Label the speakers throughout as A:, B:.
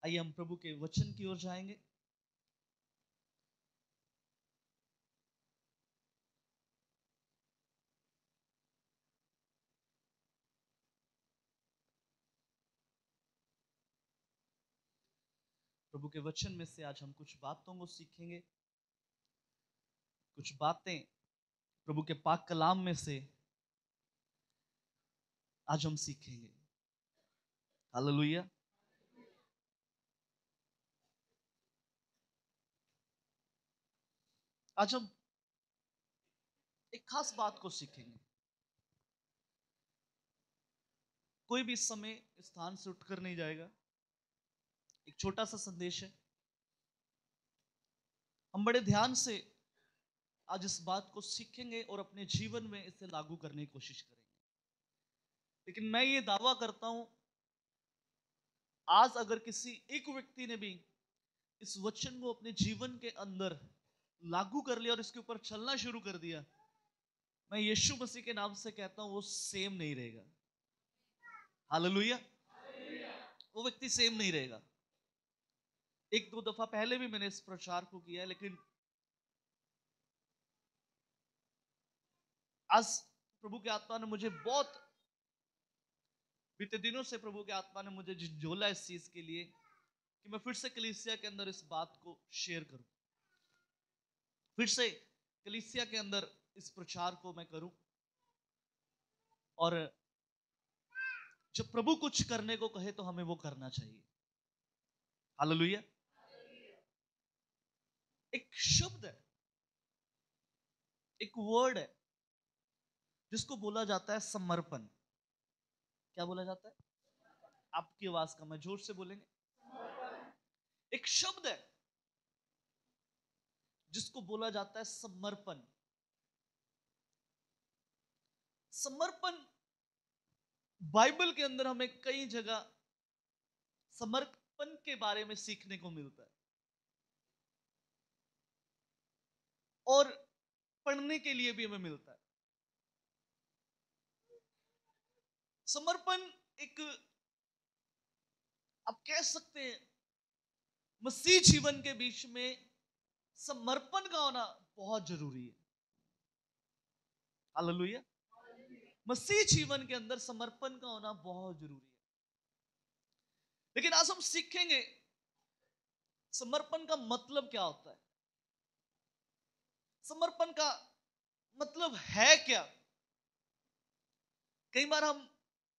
A: आइए हम प्रभु के वचन की ओर जाएंगे। प्रभु के वचन में से आज हम कुछ बातों को सीखेंगे, कुछ बातें प्रभु के पाक कलाम में से आज हम सीखेंगे। हालेलुया। आज हम एक खास बात को सीखेंगे। कोई भी इस समय स्थान से उठकर नहीं जाएगा। एक छोटा सा संदेश है। हम बड़े ध्यान से आज इस बात को सीखेंगे और अपने जीवन में इसे लागू करने की कोशिश करेंगे। लेकिन मैं ये दावा करता हूं, आज अगर किसी एक व्यक्ति ने भी इस वचन को अपने जीवन के अंदर लागू कर लिया और इसके ऊपर चलना शुरू कर दिया, मैं यीशु मसीह के नाम से कहता हूं वो सेम नहीं रहेगा। हालेलुया। वो व्यक्ति सेम नहीं रहेगा। एक दो दफा पहले भी मैंने इस प्रचार को किया है, लेकिन आज प्रभु की आत्मा ने मुझे बहुत बीते दिनों से प्रभु की आत्मा ने मुझे झोला इस चीज के लिए कि मैं फिर से कलीसिया के अंदर इस बात को शेयर करूं, फिर से कलीसिया के अंदर इस प्रचार को मैं करूं। और जब प्रभु कुछ करने को कहे तो हमें वो करना चाहिए। हालेलुया। एक शब्द है, एक वर्ड है जिसको बोला जाता है समर्पण। क्या बोला जाता है? आपकी आवाज का मैं जोर से बोलेंगे। एक शब्द है जिसको बोला जाता है समर्पण। समर्पण बाइबल के अंदर हमें कई जगह समर्पण के बारे में सीखने को मिलता है और पढ़ने के लिए भी हमें मिलता है। समर्पण एक, आप कह सकते हैं, मसीह जीवन के बीच में समर्पण का होना बहुत जरूरी है। हालेलुया। मसीह जीवन के अंदर समर्पण का होना बहुत जरूरी है। लेकिन आज हम सीखेंगे समर्पण का मतलब क्या होता है, समर्पण का मतलब है क्या। कई बार हम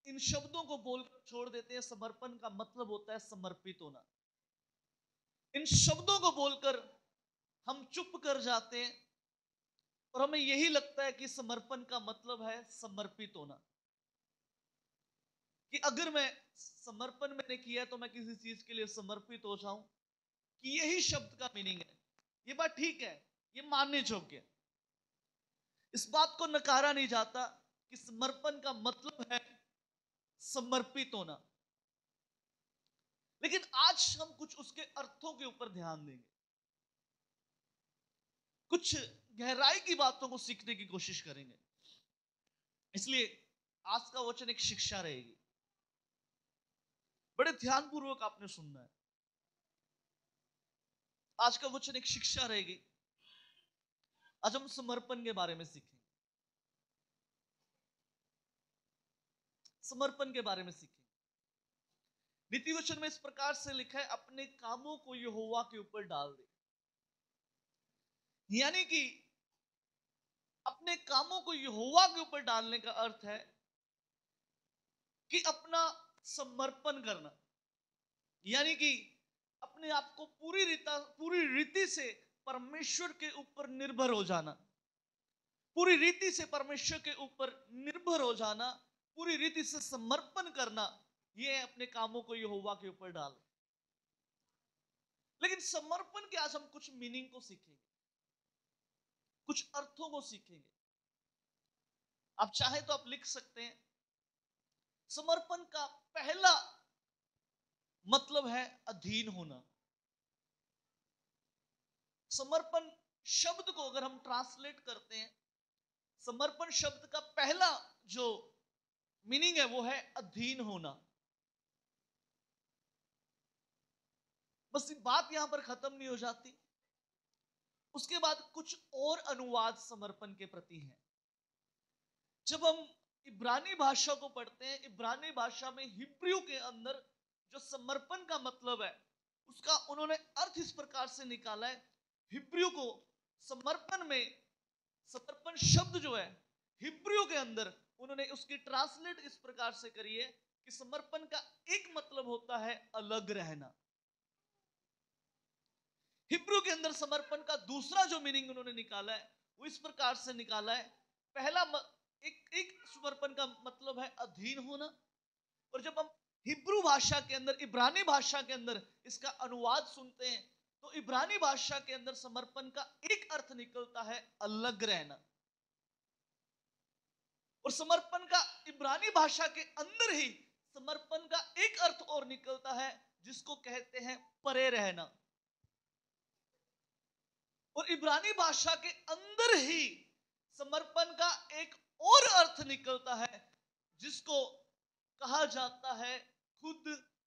A: इन शब्दों को बोलकर छोड़ देते हैं। समर्पण का मतलब होता है समर्पित होना। इन शब्दों को बोलकर हम चुप कर जाते हैं और हमें यही लगता है कि समर्पण का मतलब है समर्पित होना, कि अगर मैं समर्पण मैंने किया तो मैं किसी चीज के लिए समर्पित हो जाऊं, कि यही शब्द का मीनिंग है। ये बात ठीक है, ये मानने योग्य है, इस बात को नकारा नहीं जाता कि समर्पण का मतलब है समर्पित होना। लेकिन आज हम कुछ उसके अर्थों के ऊपर ध्यान देंगे, कुछ गहराई की बातों को सीखने की कोशिश करेंगे। इसलिए आज का वचन एक शिक्षा रहेगी। बड़े ध्यानपूर्वक आपने सुनना है। आज का वचन एक शिक्षा रहेगी। आज हम समर्पण के बारे में सीखेंगे, समर्पण के बारे में सीखेंगे। नीति वचन में इस प्रकार से लिखा है, अपने कामों को यहोवा के ऊपर डाल दे। यानी कि अपने कामों को यहोवा के ऊपर डालने का अर्थ है कि अपना समर्पण करना, यानी कि अपने आप को पूरी रीति से परमेश्वर के ऊपर निर्भर हो जाना, पूरी रीति से परमेश्वर के ऊपर निर्भर हो जाना, पूरी रीति से समर्पण करना, यह अपने कामों को यहोवा के ऊपर डाल। लेकिन समर्पण के आज हम कुछ मीनिंग को सीखेंगे, कुछ अर्थों को सीखेंगे। आप चाहे तो आप लिख सकते हैं। समर्पण का पहला मतलब है अधीन होना। समर्पण शब्द को अगर हम ट्रांसलेट करते हैं, समर्पण शब्द का पहला जो मीनिंग है वो है अधीन होना। बस बात यहां पर खत्म नहीं हो जाती। उसके बाद कुछ और अनुवाद समर्पण के प्रति हैं। जब हम इब्रानी भाषा को पढ़ते हैं, इब्रानी भाषा में हिब्रू के अंदर जो समर्पण का मतलब है, उसका उन्होंने अर्थ इस प्रकार से निकाला है। हिब्रू को समर्पण में, समर्पण शब्द जो है हिब्रू के अंदर उन्होंने उसकी ट्रांसलेट इस प्रकार से करी है कि समर्पण का एक मतलब होता है अलग रहना। हिब्रू के अंदर समर्पण का दूसरा जो मीनिंग उन्होंने निकाला है वो इस प्रकार से निकाला है। पहला एक समर्पण का मतलब है अधीन होना। और जब हम हिब्रू भाषा के अंदर, इब्रानी भाषा के अंदर इसका अनुवाद सुनते हैं तो इब्रानी भाषा के अंदर समर्पण का एक अर्थ निकलता है अलग रहना। और समर्पण का इब्रानी भाषा के अंदर ही समर्पण का एक अर्थ और निकलता है जिसको कहते हैं परे रहना। और इब्रानी भाषा के अंदर ही समर्पण का एक और अर्थ निकलता है जिसको कहा जाता है खुद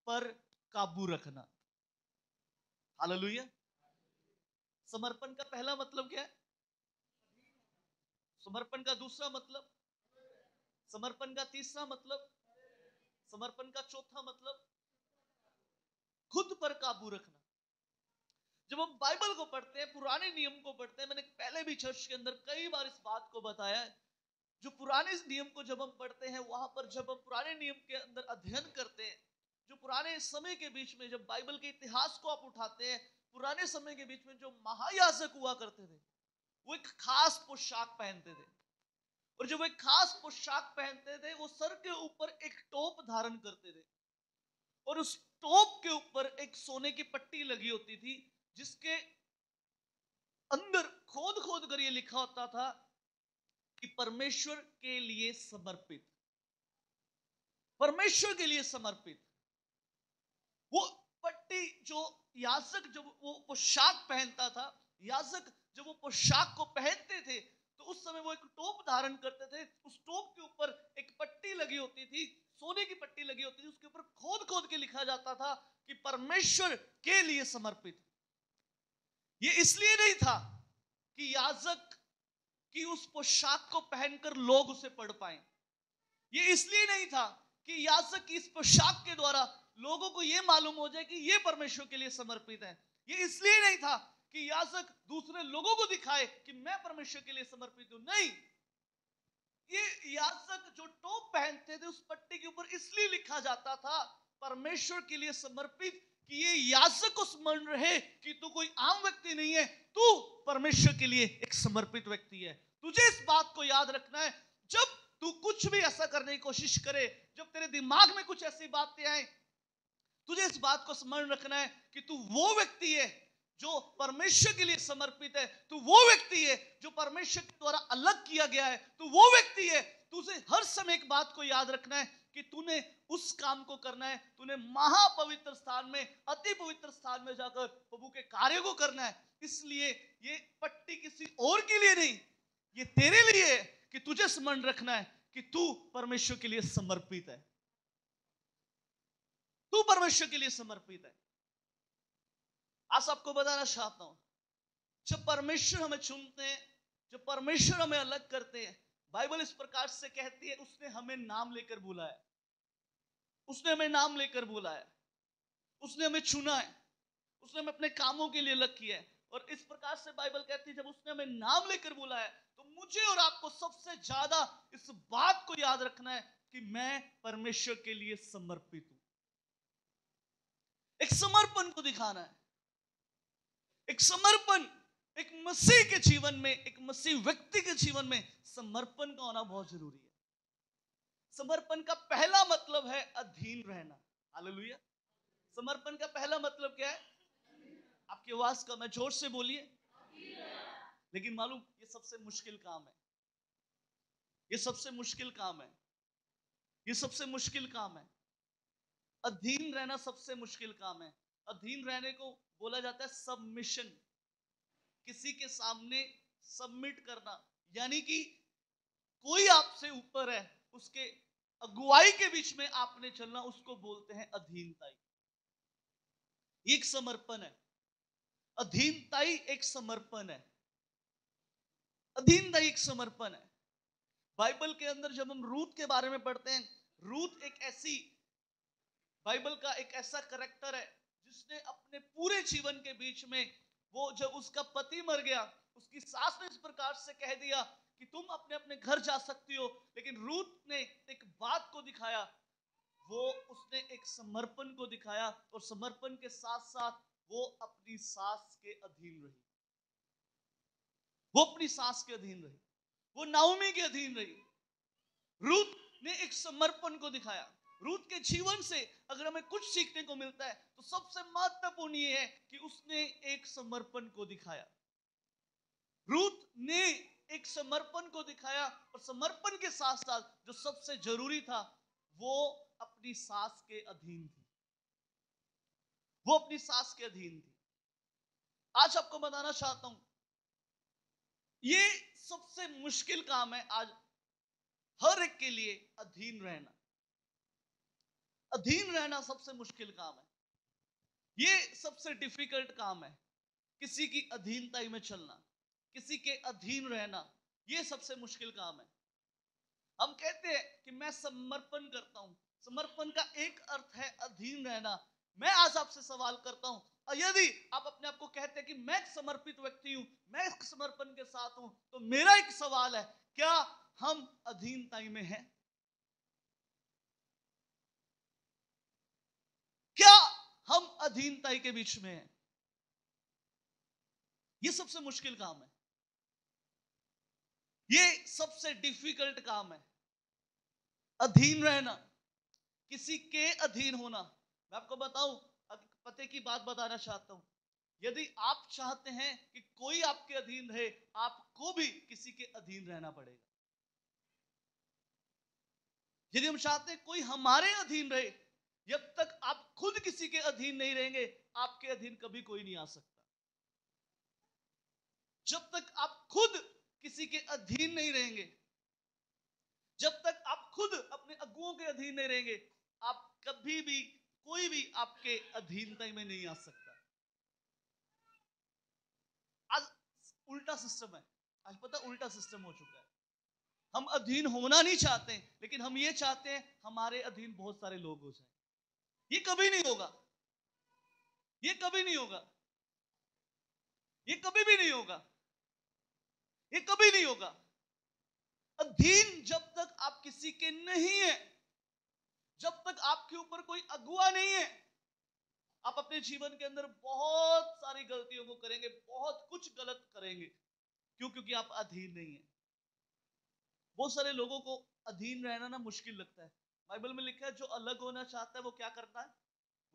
A: पर काबू रखना। हालेलुया। समर्पण का पहला मतलब क्या है? समर्पण का दूसरा मतलब, समर्पण का तीसरा मतलब, समर्पण का चौथा मतलब खुद पर काबू रखना। जब हम बाइबल को पढ़ते हैं, पुराने नियम को पढ़ते हैं, मैंने पहले भी चर्च के अंदर कई बार इस बात को बताया है, जो पुराने नियम को जब हम पढ़ते हैं, वहां पर जब हम पुराने नियम के अंदर अध्ययन करते हैं, जो पुराने समय के बीच में जब बाइबल के इतिहास को आप उठाते हैं, पुराने समय के बीच में जो महायाजक हुआ करते थे वो एक खास पोशाक पहनते थे। और जब वो एक खास पोशाक पहनते थे वो सर के ऊपर एक टोप धारण करते थे। और उस टोप के ऊपर एक सोने की पट्टी लगी होती थी जिसके अंदर खोद खोद कर ये लिखा होता था कि परमेश्वर के लिए समर्पित, परमेश्वर के लिए समर्पित। वो पट्टी जो याजक जब वो पोशाक पहनता था, याजक जब वो पोशाक को पहनते थे तो उस समय वो एक टोप धारण करते थे। उस टोप के ऊपर एक पट्टी लगी होती थी, सोने की पट्टी लगी होती थी, उसके ऊपर खोद खोद के लिखा जाता था कि परमेश्वर के लिए समर्पित। ये इसलिए नहीं था कि याजक की उस पोशाक को पहनकर लोग उसे पढ़ पाए। ये इसलिए नहीं था कि याजक की इस पोशाक के द्वारा लोगों को यह मालूम हो जाए कि ये परमेश्वर के लिए समर्पित है। ये इसलिए नहीं था कि याजक दूसरे लोगों को दिखाए कि मैं परमेश्वर के लिए समर्पित हूं। नहीं, ये याजक जो टोप पहनते थे उस पट्टी के ऊपर इसलिए लिखा जाता था परमेश्वर के लिए समर्पित, कि ये याजक को स्मरण रहे कि तू कोई आम व्यक्ति नहीं है, तू परमेश्वर के लिए एक समर्पित व्यक्ति है। तुझे इस बात को याद रखना है, जब तू कुछ भी ऐसा करने की कोशिश करे, जब तेरे दिमाग में कुछ ऐसी बातें आए, तुझे इस बात को स्मरण रखना है कि तू वो व्यक्ति है जो परमेश्वर के लिए समर्पित है। तू वो व्यक्ति है जो परमेश्वर के द्वारा अलग किया गया है। तू वो व्यक्ति है, तुझे हर समय एक बात को याद रखना है कि तूने उस काम को करना है, तूने महापवित्र स्थान में, अति पवित्र स्थान में जाकर प्रभु के कार्य को करना है। इसलिए ये पट्टी किसी और के लिए नहीं, ये तेरे लिए है कि तुझे स्मरण रखना है कि तू परमेश्वर के लिए समर्पित है, तू परमेश्वर के लिए समर्पित है। आज आपको बताना चाहता हूं, जब परमेश्वर हमें चुनते हैं, जब परमेश्वर हमें अलग करते हैं, बाइबल इस प्रकार से कहती है उसने हमें नाम लेकर बुलाया, उसने हमें नाम लेकर बुलाया, उसने हमें चुना है, उसने हमें अपने कामों के लिए अलग किया है। और इस प्रकार से बाइबल कहती है जब उसने हमें नाम लेकर बुलाया तो मुझे और आपको सबसे ज्यादा इस बात को याद रखना है कि मैं परमेश्वर के लिए समर्पित हूं। एक समर्पण को दिखाना है, एक समर्पण, एक मसीह के जीवन में, एक मसीह व्यक्ति के जीवन में समर्पण का होना बहुत जरूरी है। समर्पण का पहला मतलब है अधीन रहना। हालेलुया। समर्पण का पहला मतलब क्या है? आपकी आवाज का मैं जोर से बोलिए। लेकिन मालूम ये सबसे मुश्किल काम है, ये सबसे मुश्किल काम है, ये सबसे मुश्किल काम है। अधीन रहना सबसे मुश्किल काम है। अधीन रहने को बोला जाता है सबमिशन, किसी के सामने सबमिट करना, यानी कि कोई आपसे ऊपर है, उसके अगुवाई के बीच में आपने चलना, उसको बोलते हैं अधीनता। ये एक समर्पण है। अधीनताई एक समर्पण है। अधीनताई एक समर्पण है। बाइबल के अंदर जब हम रूथ के बारे में पढ़ते हैं, रूथ एक ऐसी, बाइबल का एक ऐसा करैक्टर है जिसने अपने पूरे जीवन के बीच में, वो जब उसका पति मर गया, उसकी सास ने इस प्रकार से कह दिया कि तुम अपने अपने घर जा सकती हो, लेकिन रूथ ने एक बात को दिखाया, वो उसने एक समर्पण को दिखाया, और समर्पण के साथ साथ वो अपनी सास के अधीन रही। वो अपनी सास के अधीन रही, वो नाओमी के अधीन रही। रूथ ने एक समर्पण को दिखाया। रूथ के जीवन से अगर हमें कुछ सीखने को मिलता है तो सबसे महत्वपूर्ण ये है कि उसने एक समर्पण को दिखाया। रूथ ने एक समर्पण को दिखाया, और समर्पण के साथ साथ जो सबसे जरूरी था, वो अपनी सास के अधीन थी। वो अपनी सास के अधीन थी। आज आपको बताना चाहता हूं, ये सबसे मुश्किल काम है आज हर एक के लिए, अधीन रहना। अधीन रहना सबसे मुश्किल काम है। ये सबसे डिफिकल्ट काम है। किसी की अधीनता में चलना, किसी के अधीन रहना, ये सबसे मुश्किल काम है। हम कहते हैं कि मैं समर्पण करता हूं। समर्पण का एक अर्थ है अधीन रहना। मैं आज आपसे सवाल करता हूं, यदि आप अपने आप को कहते हैं कि मैं एक समर्पित व्यक्ति हूं, मैं एक समर्पण के साथ हूं, तो मेरा एक सवाल है, क्या हम अधीनता में हैं? क्या हम अधीनता के बीच में हैं? ये सबसे मुश्किल काम है। ये सबसे डिफिकल्ट काम है, अधीन रहना, किसी के अधीन होना। मैं आपको बताऊं, पते की बात बताना चाहता हूं, यदि आप चाहते हैं कि कोई आपके अधीन रहे, आपको भी किसी के अधीन रहना पड़ेगा। यदि हम चाहते हैं कोई हमारे अधीन रहे, जब तक आप खुद किसी के अधीन नहीं रहेंगे, आपके अधीन कभी कोई नहीं आ सकता। जब तक आप खुद किसी के अधीन नहीं रहेंगे, जब तक आप खुद अपने अगुओं के अधीन नहीं रहेंगे, आप कभी भी, कोई भी आपके अधीनता में नहीं आ सकता। आज उल्टा सिस्टम है। आज पता उल्टा सिस्टम हो चुका है। हम अधीन होना नहीं चाहते, लेकिन हम ये चाहते हैं हमारे अधीन बहुत सारे लोग हो जाएं। ये कभी नहीं होगा। ये कभी नहीं होगा। ये कभी भी नहीं होगा। ये कभी नहीं होगा। अधीन जब तक आप किसी के नहीं है, जब तक आपके ऊपर कोई अगुआ नहीं है, आप अपने जीवन के अंदर बहुत सारी गलतियों को करेंगे, बहुत कुछ गलत करेंगे। क्यों? क्योंकि आप अधीन नहीं है। बहुत सारे लोगों को अधीन रहना ना मुश्किल लगता है। बाइबल में लिखा है, जो अलग होना चाहता है वो क्या करता है?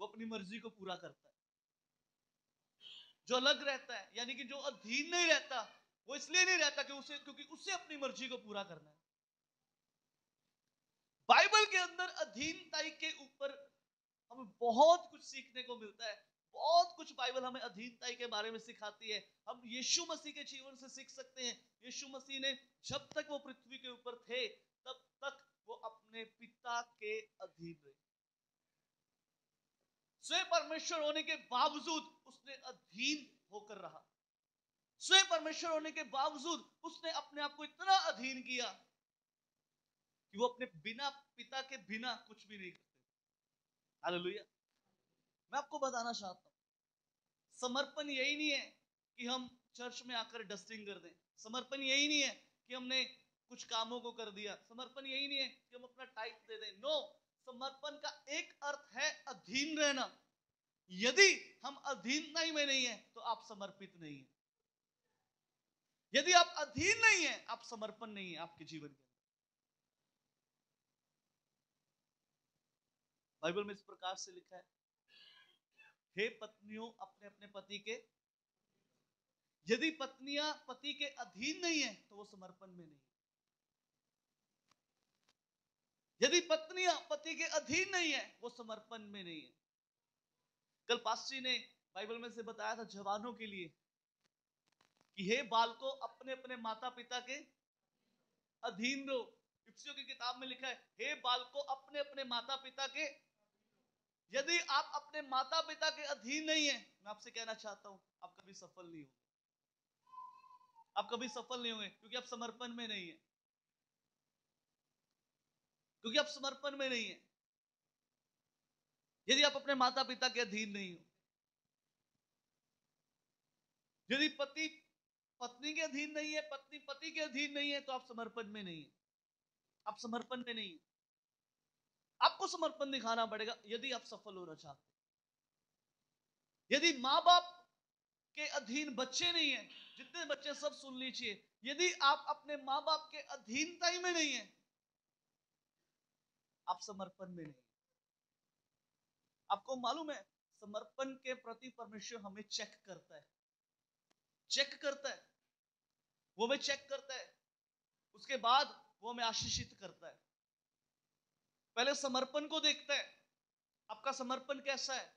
A: वो अपनी मर्जी को पूरा करता है। जो अलग रहता है, यानी कि जो अधीन नहीं रहता, वो इसलिए नहीं रहता कि क्योंकि उसे अपनी मर्जी को पूरा करना है। बाइबल के अंदर अधीनताई के ऊपर हमें बहुत कुछ सीखने को मिलता है। बहुत कुछ बाइबल हमें अधीनताई के बारे में सिखाती है। हम यीशु मसीह के जीवन से सीख सकते हैं। यीशु मसीह ने जब तक वो पृथ्वी के ऊपर थे, तब तक वो अपने पिता के अधीन रहे। स्वयं परमेश्वर होने के बावजूद उसने अधीन होकर रहा। स्वयं परमेश्वर होने के बावजूद उसने अपने आप को इतना अधीन किया कि वो अपने बिना, पिता के बिना कुछ भी नहीं करते। हालेलुया। मैं आपको बताना चाहता हूं, समर्पण यही नहीं है कि हम चर्च में आकर डस्टिंग कर दें। समर्पण यही नहीं है कि हमने कुछ कामों को कर दिया। समर्पण यही नहीं है कि हम अपना टाइप दे दें। नो, समर्पण का एक अर्थ है अधीन रहना। यदि हम अधीनता में नहीं है तो आप समर्पित नहीं है। यदि आप अधीन नहीं है, आप समर्पण नहीं है आपके जीवन के। बाइबल में इस प्रकार से लिखा है, हे पत्नियों अपने अपने पति के, यदि पत्नियां पति के अधीन नहीं है तो वो समर्पण में नहीं। यदि पत्नियां पति के अधीन नहीं है, वो समर्पण में नहीं है। कल पास्टर ने बाइबल में से बताया था जवानों के लिए कि हे बालकों अपने अपने माता पिता के अधीन रहो। इफ्सियों की किताब में लिखा है, हे बालकों अपने अपने माता पिता के यदि आप अपने माता पिता के अधीन नहीं है, मैं आपसे कहना चाहता हूं आप कभी सफल नहीं होंगे। आप कभी सफल नहीं होंगे क्योंकि आप समर्पण में नहीं है, क्योंकि आप समर्पण में नहीं है। यदि आप अपने माता पिता के अधीन नहीं हो, यदि पति पत्नी के अधीन नहीं है, पत्नी पति के अधीन नहीं है, तो आप समर्पण में नहीं है। आप समर्पण में नहीं है। आपको समर्पण दिखाना पड़ेगा यदि आप सफल होना चाहते हैं। यदि मां बाप के अधीन बच्चे नहीं है, जितने बच्चे सब सुन लीजिए, यदि आप अपने मां बाप के अधीनता ही में नहीं है, आप समर्पण में नहीं। आपको मालूम है समर्पण के प्रति परमेश्वर हमें चेक करता है, चेक करता है, वो हमें चेक करता है, उसके बाद वो हमें आशीषित करता है। पहले समर्पण को देखता है, आपका समर्पण कैसा है,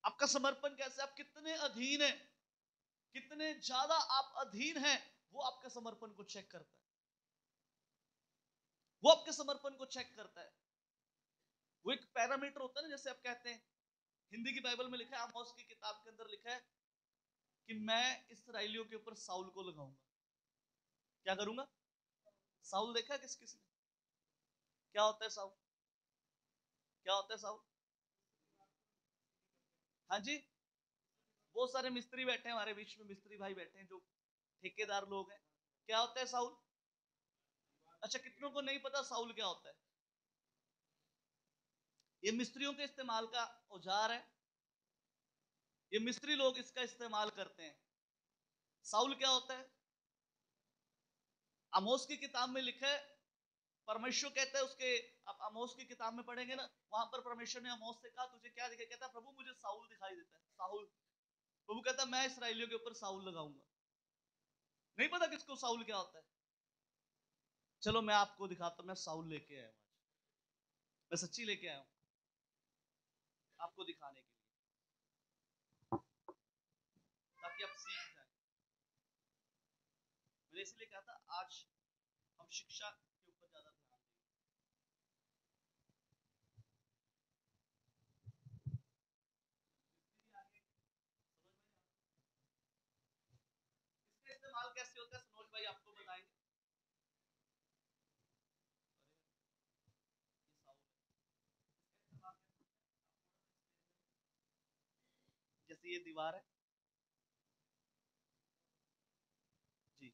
A: आपका समर्पण कैसा है, आप कितने अधीन हैं, कितने ज्यादा आप अधीन हैं, वो आपके समर्पण को चेक करता है। वो आपके समर्पण को चेक करता है। वो एक पैरामीटर होता है ना, जैसे आप कहते हैं, हिंदी की बाइबल में लिखा है, आमोस की किताब के अंदर लिखा है कि मैं इस्राएलियों के ऊपर साउल को लगाऊंगा। क्या करूंगा? साउल देखा है किस किस ने? क्या होता है साउल? क्या होता है साउल? हाँ जी, बहुत सारे मिस्त्री बैठे हैं हमारे बीच में, मिस्त्री भाई बैठे हैं जो ठेकेदार लोग हैं। क्या होता है साउल? अच्छा, कितनों को नहीं पता साउल क्या होता है? ये मिस्त्रियों के इस्तेमाल का औजार है, ये मिस्त्री लोग इसका इस्तेमाल करते हैं। साउल क्या होता है? आमोस की किताब में लिखा है, परमेश्वर कहता है उसके, आप आमोस की किताब में पढ़ेंगे ना, वहां पर परमेश्वर ने आमोस से कहा तुझे क्या दिखाई? कहता है प्रभु मुझे साउल दिखाई देता है। साउल, प्रभु कहता है मैं इस्राएलियों के ऊपर साउल लगाऊंगा। नहीं पता किसको साउल क्या होता है? चलो मैं आपको दिखाता हूं, मैं साउल लेके आया हूं आज, मैं सच्ची लेके आया हूं आपको दिखाने के लिए, ताकि आप सीख जाए। मैंने इसलिए कहा था आज हम शिक्षा के ऊपर ज्यादा ध्यान देंगे। इसका इस्तेमाल कैसे होता है सनोज भाई आपको बताएंगे। ये साउल है, इसका इस्तेमाल कैसे होता है? जैसे ये दीवार है जी,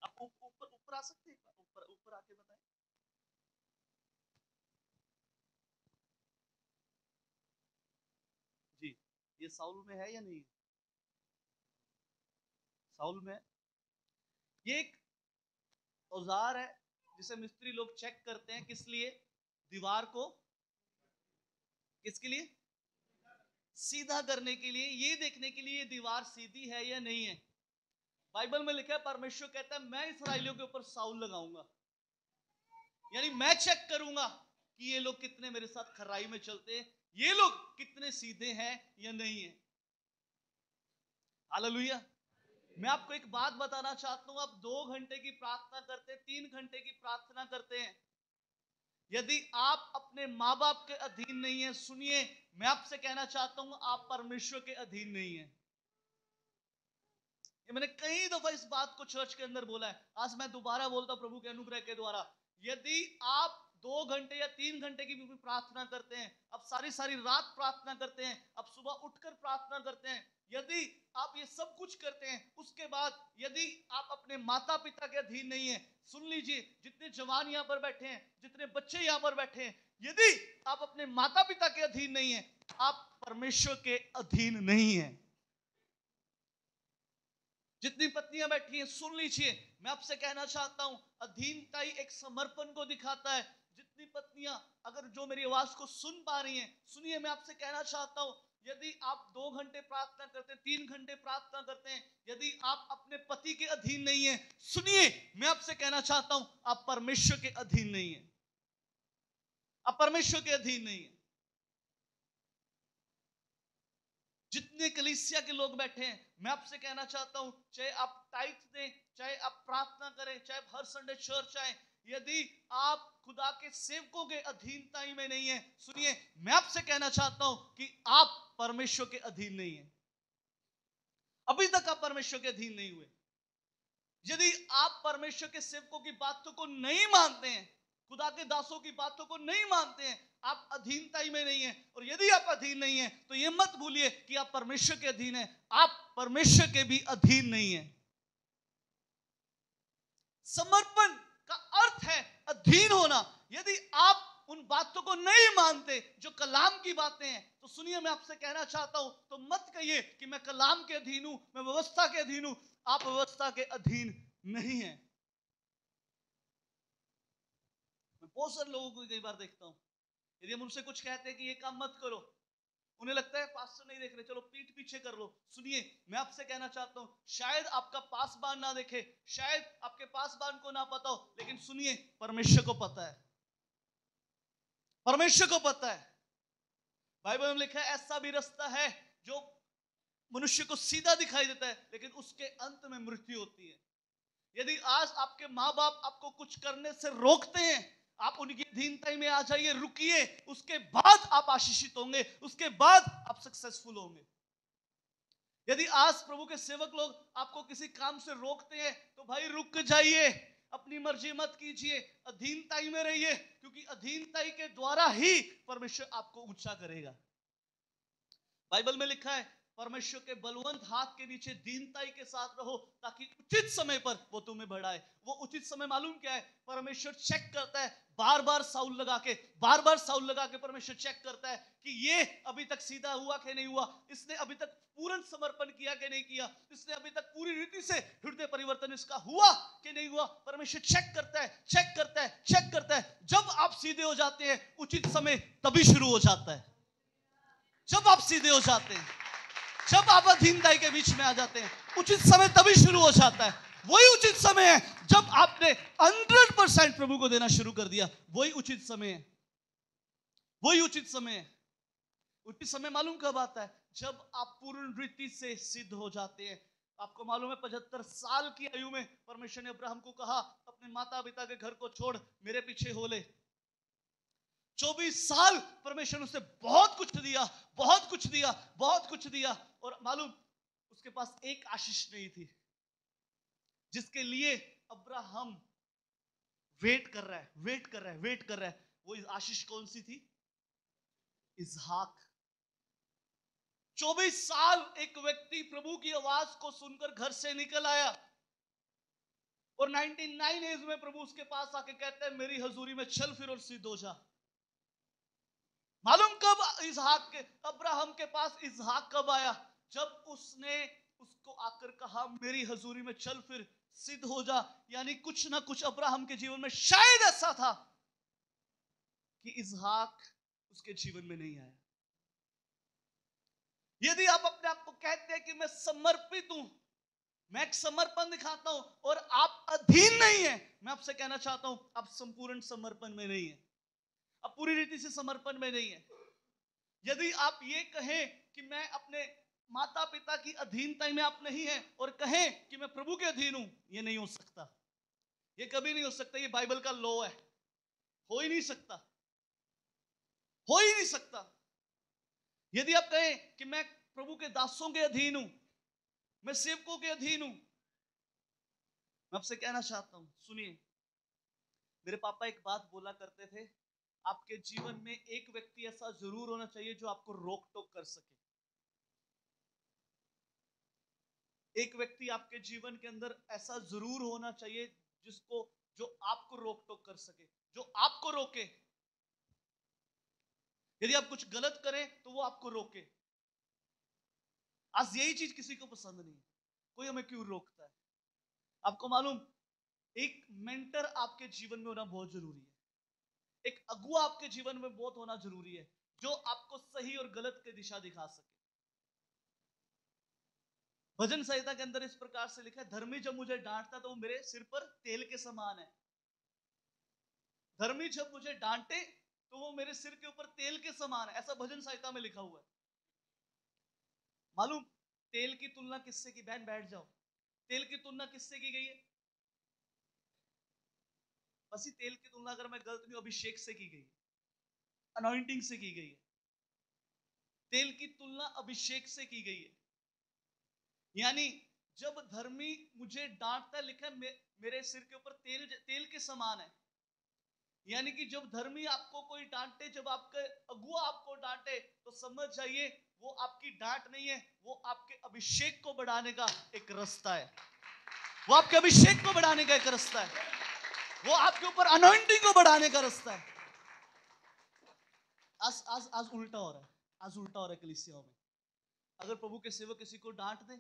A: आप ऊपर ऊपर आ सकते हैं, ऊपर ऊपर आके बताएं। जी, ये साउल में है या नहीं? साउल में। ये एक औजार है जिसे मिस्त्री लोग चेक करते हैं, किस लिए? दीवार को किसके लिए? सीधा करने के लिए, ये देखने के लिए दीवार सीधी है या नहीं है। बाइबल में लिखा है, परमेश्वर कहता है मैं इस्राएलियों के ऊपर साउल लगाऊंगा, यानी मैं चेक करूंगा कि ये लोग कितने मेरे साथ खराई में चलते हैं, ये लोग कितने सीधे हैं या नहीं है। हालेलुया। मैं आपको एक बात बताना चाहता हूं, आप 2 घंटे की प्रार्थना करते हैं, 3 घंटे की प्रार्थना करते हैं, यदि आप अपने मां बाप के अधीन नहीं है, सुनिए मैं आपसे कहना चाहता हूं आप परमेश्वर के अधीन नहीं है। ये मैंने कई दफा इस बात को चर्च के अंदर बोला है, आज मैं दोबारा बोलता हूं प्रभु के अनुग्रह के द्वारा। यदि आप 2 घंटे या 3 घंटे की भी प्रार्थना करते हैं, अब सारी सारी रात प्रार्थना करते हैं, अब सुबह उठकर प्रार्थना करते हैं, यदि आप ये सब कुछ करते हैं, उसके बाद यदि आप अपने माता पिता के अधीन नहीं है, सुन लीजिए जितने जवान यहां पर बैठे हैं, जितने बच्चे यहां पर बैठे हैं, यदि आप अपने माता पिता के अधीन नहीं है, आप परमेश्वर के अधीन नहीं है। जितनी पत्नियां बैठी हैं सुन लीजिए, मैं आपसे कहना चाहता हूं अधीनता ही एक समर्पण को दिखाता है। जितनी पत्नियां अगर जो मेरी आवाज को सुन पा रही हैं, सुनिए मैं आपसे कहना चाहता हूं, यदि आप 2 घंटे प्रार्थना करते हैं, 3 घंटे प्रार्थना करते हैं, यदि आप अपने पति के अधीन नहीं है, सुनिए मैं आपसे कहना चाहता हूं आप परमेश्वर के अधीन नहीं है, आप परमेश्वर के अधीन नहीं है। जितने कलीसिया के लोग बैठे हैं, मैं आपसे कहना चाहता हूं, चाहे आप टाइट दें, चाहे आप प्रार्थना करें, चाहे आप हर संडे चर्च आए, यदि आप खुदा के सेवकों के अधीनता में नहीं है, सुनिए मैं आपसे कहना चाहता हूं कि आप परमेश्वर के अधीन नहीं है। अभी तक आप परमेश्वर के अधीन नहीं हुए। यदि आप परमेश्वर के सेवकों की बातों को नहीं मानते हैं, खुदा के दासों की बातों को नहीं मानते हैं, आप अधीनता में नहीं है। और यदि आप अधीन नहीं है तो यह मत भूलिए कि आप परमेश्वर के अधीन है, आप परमेश्वर के भी अधीन नहीं है। समर्पण का अर्थ है अधीन होना। यदि आप उन बातों को नहीं मानते जो कलाम की बातें हैं, तो सुनिए मैं आपसे कहना चाहता हूं, तो मत कहिए कि मैं कलाम के अधीन हूं, मैं व्यवस्था के अधीन हूं। आप व्यवस्था के अधीन नहीं है। मैं बहुत सारे लोगों को कई बार देखता हूं, यदि हम उनसे कुछ कहते हैं कि ये काम मत करो, उन्हें लगता है पास्टर नहीं देख रहे, चलो पीठ पीछे कर लो। सुनिए मैं आपसे कहना चाहता हूं, शायद आपका पासबान ना देखे, शायद आपके पासबान को ना पता हो, लेकिन सुनिए परमेश्वर को पता है। परमेश्वर को पता है। बाइबल में लिखा है ऐसा भी रास्ता है जो मनुष्य को सीधा दिखाई देता है, लेकिन उसके अंत में मृत्यु होती है। यदि आज आपके माँ बाप आपको कुछ करने से रोकते हैं, आप उनकी अधीनता में आ जाइए, रुकिए, उसके बाद आप आशीषित होंगे, उसके बाद आप सक्सेसफुल होंगे। यदि आज प्रभु के सेवक लोग आपको किसी काम से रोकते हैं, तो भाई रुक जाइए, अपनी मर्जी मत कीजिए, अधीनताई में रहिए, क्योंकि अधीनताई के द्वारा ही परमेश्वर आपको ऊंचा करेगा। बाइबल में लिखा है परमेश्वर के बलवंत हाथ के नीचे दीनताई के साथ रहो, ताकि उचित समय पर वो तुम्हें बढ़ाए। वो उचित समय मालूम क्या है? परमेश्वर चेक करता है, बार बार साउल लगा के परमेश्वर चेक करता है कि ये अभी तक सीधा हुआ कि नहीं हुआ, इसने अभी तक पूर्ण समर्पण किया कि नहीं किया, इसने अभी तक पूरी रीति से हृदय परिवर्तन इसका हुआ कि नहीं हुआ। परमेश्वर चेक करता है। जब आप सीधे हो जाते हैं, उचित समय तभी शुरू हो जाता है। जब आप सीधे हो जाते हैं, जब आप अधीनताई के बीच में आ जाते हैं, उचित समय तभी शुरू हो जाता है। वही उचित समय है जब आपने 100% प्रभु को देना शुरू कर दिया। वही उचित समय है। उचित समय मालूम कब आता है? जब आप पूर्ण रीति से सिद्ध हो जाते हैं। आपको मालूम है 75 साल की आयु में परमेश्वर ने अब्राहम को कहा, अपने माता पिता के घर को छोड़ मेरे पीछे हो ले। 24 साल परमेश्वर ने उसे बहुत कुछ दिया, और मालूम उसके पास एक आशीष नहीं थी जिसके लिए अब्राहम वेट कर रहा है। वो आशीष कौन सी थी? इसहाक। 24 साल एक व्यक्ति प्रभु की आवाज को सुनकर घर से निकल आया, और 99 एज में प्रभु उसके पास आके कहते हैं मेरी हजूरी में चल फिर और सिद्ध हो जा। मालूम कब अब्राहम के पास इसहाक कब आया? जब उसने उसको आकर कहा मेरी हजूरी में चल फिर सिद्ध हो जा। यानी कुछ ना कुछ अब्राहम के जीवन में शायद ऐसा था कि इसहाक उसके जीवन में नहीं आया। यदि आप अपने आप को कहते हैं कि मैं समर्पित हूं, मैं एक समर्पण दिखाता हूं, और आप अधीन नहीं है, मैं आपसे कहना चाहता हूं आप संपूर्ण समर्पण में नहीं है, आप पूरी रीति से समर्पण में नहीं है। यदि आप ये कहें कि मैं अपने माता पिता की अधीनता में आप नहीं है, और कहें कि मैं प्रभु के अधीन हूं, ये नहीं हो सकता। ये कभी नहीं हो सकता। ये बाइबल का लॉ है। हो ही नहीं सकता। यदि आप कहें कि मैं प्रभु के दासों के अधीन हूं, मैं सेवकों के अधीन हूं, मैं आपसे कहना चाहता हूं, सुनिए, मेरे पापा एक बात बोला करते थे, आपके जीवन में एक व्यक्ति ऐसा जरूर होना चाहिए जो आपको रोक टोक कर सके। एक व्यक्ति आपके जीवन के अंदर ऐसा जरूर होना चाहिए जो आपको रोक टोक कर सके, जो आपको रोके। यदि आप कुछ गलत करें तो वो आपको रोके। आज यही चीज किसी को पसंद नहीं, कोई हमें क्यों रोकता है? आपको मालूम, एक मेंटर आपके जीवन में होना बहुत जरूरी है। एक अगुआ आपके जीवन में बहुत होना जरूरी है, जो आपको सही और गलत की दिशा दिखा सके। भजन संहिता के अंदर इस प्रकार से लिखा है, धर्मी जब मुझे डांटता तो वो मेरे सिर पर तेल के समान है। धर्मी जब मुझे डांटे तो वो मेरे सिर के ऊपर तेल के समान है, ऐसा भजन संहिता में लिखा हुआ है। मालूम तेल की तुलना किससे की? बहन बैठ जाओ। तेल की तुलना किससे की गई है? बस तेल की तुलना अगर मैं गलत नहीं, अभिषेक से की गई, अनॉइंटिंग से की गई है। तेल की तुलना अभिषेक से की गई है। यानी जब धर्मी मुझे डांटता है, लिखा है मेरे सिर के ऊपर तेल तेल के समान है। यानी कि जब धर्मी आपको कोई डांटे, जब आपके अगुआ आपको डांटे, तो समझ जाइए वो आपकी डांट नहीं है, वो आपके अभिषेक को बढ़ाने का एक रास्ता है। वो आपके अभिषेक को बढ़ाने का एक रास्ता है। वो आपके ऊपर अनॉइंटिंग को बढ़ाने का रास्ता है। आज आज आज उल्टा हो रहा है। आज उल्टा हो रहा है कलीसियाओं में। अगर प्रभु के सेवक किसी को डांट दे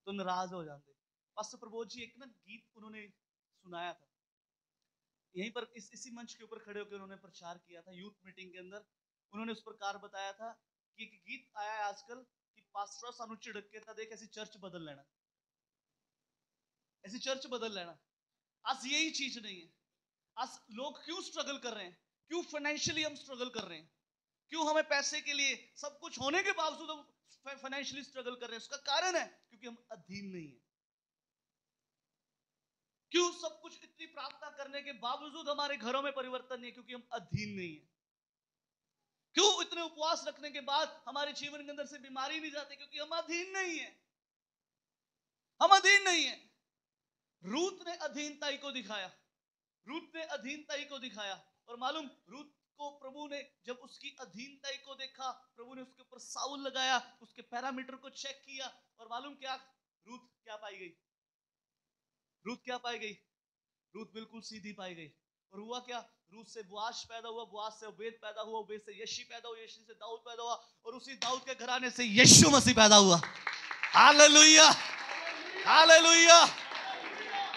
A: तो नाराज हो जाते। पास्टर प्रबोध जी एक ना गीत उन्होंने सुनाया था, यहीं पर इसी मंच के ऊपर खड़े होकर उन्होंने प्रचार किया था यूथ मीटिंग के अंदर। उन्होंने उस प्रकार बताया था कि एक गीत आया है आजकल कि पास्टर सानू झिड़क के था, देख ऐसी चर्च बदल लेना, ऐसी चर्च बदल लेना। आज यही चीज नहीं है। आज लोग क्यों स्ट्रगल कर रहे हैं? क्यों फाइनेंशियली हम स्ट्रगल कर रहे हैं? क्यों हमें पैसे के लिए सब कुछ होने के बावजूद हम फाइनेंशियली स्ट्रगल कर रहे हैं? उसका कारण है क्योंकि हम अधीन नहीं है। क्यों सब कुछ इतनी प्रार्थना करने के बावजूद हमारे घरों में परिवर्तन नहीं है? क्योंकि हम अधीन नहीं है। क्यों इतने उपवास रखने के बाद हमारे जीवन के अंदर से बीमारी नहीं जाती? क्योंकि हम अधीन नहीं है। हम अधीन नहीं है। रूत ने अधीनताई को दिखाया। रूत ने अधीनताई को दिखाया। और मालूम, रूत को प्रभु ने जब उसकी अधीनताई को देखा, प्रभु ने उसके ऊपर साउल लगाया, उसके पैरामीटर को चेक किया, और मालूम क्या, रूत क्या पाई गई? रूत क्या पाई गई? रूत बिल्कुल सीधी पाई गई। और हुआ क्या? रूत से बुआश पैदा हुआ, बुआश से ओबेद पैदा हुआ, ओबेद से यशी पैदा हुआ, यशी से दाऊद पैदा हुआ, और उसी दाऊद के घराने से यीशु मसीह पैदा हुआ। Hallelujah, hallelujah.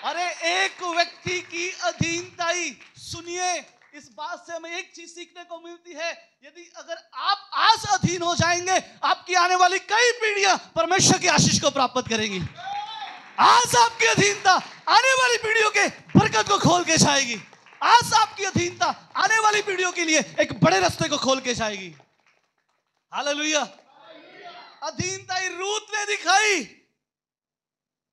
A: अरे एक व्यक्ति की अधीनताई, सुनिए, इस बात से हमें एक चीज सीखने को मिलती है, यदि अगर आप आज अधीन हो जाएंगे, आपकी आने वाली कई पीढ़ियां परमेश्वर की आशीष को प्राप्त करेंगी। आज आपकी अधीनता आने वाली पीढ़ियों के बरकत को खोल के जाएगी। आज आपकी अधीनता आने वाली पीढ़ियों के लिए एक बड़े रास्ते को खोल के जाएगी। हालेलुया। अधीनता रूत ने दिखाई,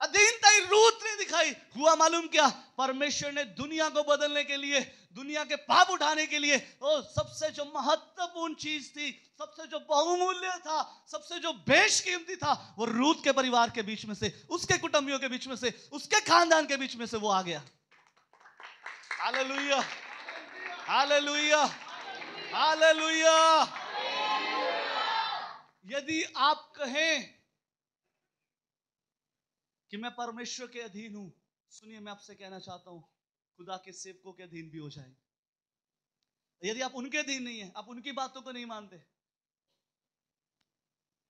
A: अधीनता रूत ने दिखाई। हुआ मालूम क्या? परमेश्वर ने दुनिया को बदलने के लिए, दुनिया के पाप उठाने के लिए, सबसे जो महत्वपूर्ण चीज थी, सबसे जो बहुमूल्य था, सबसे जो बेशकीमती था, वो रूत के परिवार के बीच में से, उसके कुटुंबियों के बीच में से, उसके खानदान के बीच में से वो आ गया। Hallelujah, hallelujah, hallelujah. यदि आप कहें कि मैं परमेश्वर के अधीन हूं, सुनिए, मैं आपसे कहना चाहता हूं, खुदा के सेवकों के अधीन भी हो जाएं। यदि आप उनके अधीन नहीं है, आप उनकी बातों को नहीं मानते।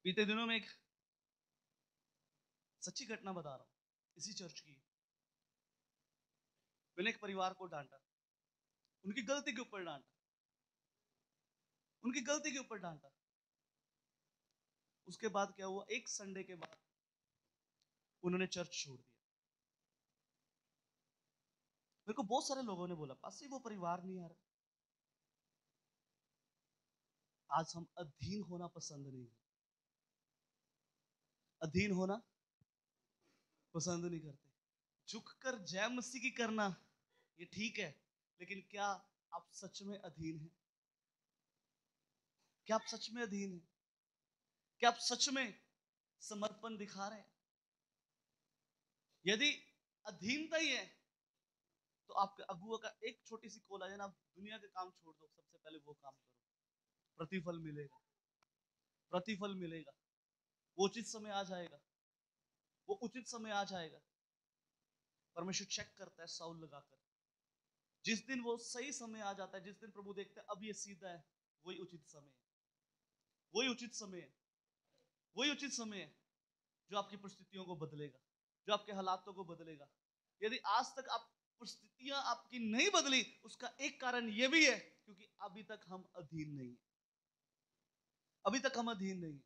A: बीते दिनों में एक सच्ची घटना बता रहा हूं, इसी चर्च की। मैंने एक परिवार को डांटा, उनकी गलती के ऊपर डांटा, उनकी गलती के ऊपर डांटा। उसके बाद क्या हुआ? एक संडे के बाद उन्होंने चर्च छोड़ दिया। मेरे को बहुत सारे लोगों ने बोला, पास वो परिवार नहीं आ रहा। आज हम अधीन होना पसंद नहीं करते, अधीन होना पसंद नहीं करते। झुककर जय मसीह की करना ये ठीक है, लेकिन क्या आप सच में अधीन हैं? क्या आप सच में अधीन हैं? क्या आप सच में समर्पण दिखा रहे हैं? यदि अधीनता ही है तो आपके अगुआ का एक छोटी सी कॉल आ जाए ना, आप दुनिया के काम छोड़ दो, सबसे पहले वो काम करो, प्रतिफल मिलेगा, प्रतिफल मिलेगा। वो उचित समय आ जाएगा, वो उचित समय आ जाएगा। परमेश्वर चेक करता है साउल लगाकर। जिस दिन वो सही समय आ जाता है, जिस दिन प्रभु देखता है अब ये सीधा है, वही उचित समय है, वही उचित समय है, वही उचित समय है जो आपकी परिस्थितियों को बदलेगा, जो आपके हालातों को बदलेगा। यदि आज तक आप परिस्थितियां आपकी नहीं बदली, उसका एक कारण यह भी है क्योंकि अभी तक हम अधीन नहीं, अभी तक हम अधीन नहीं।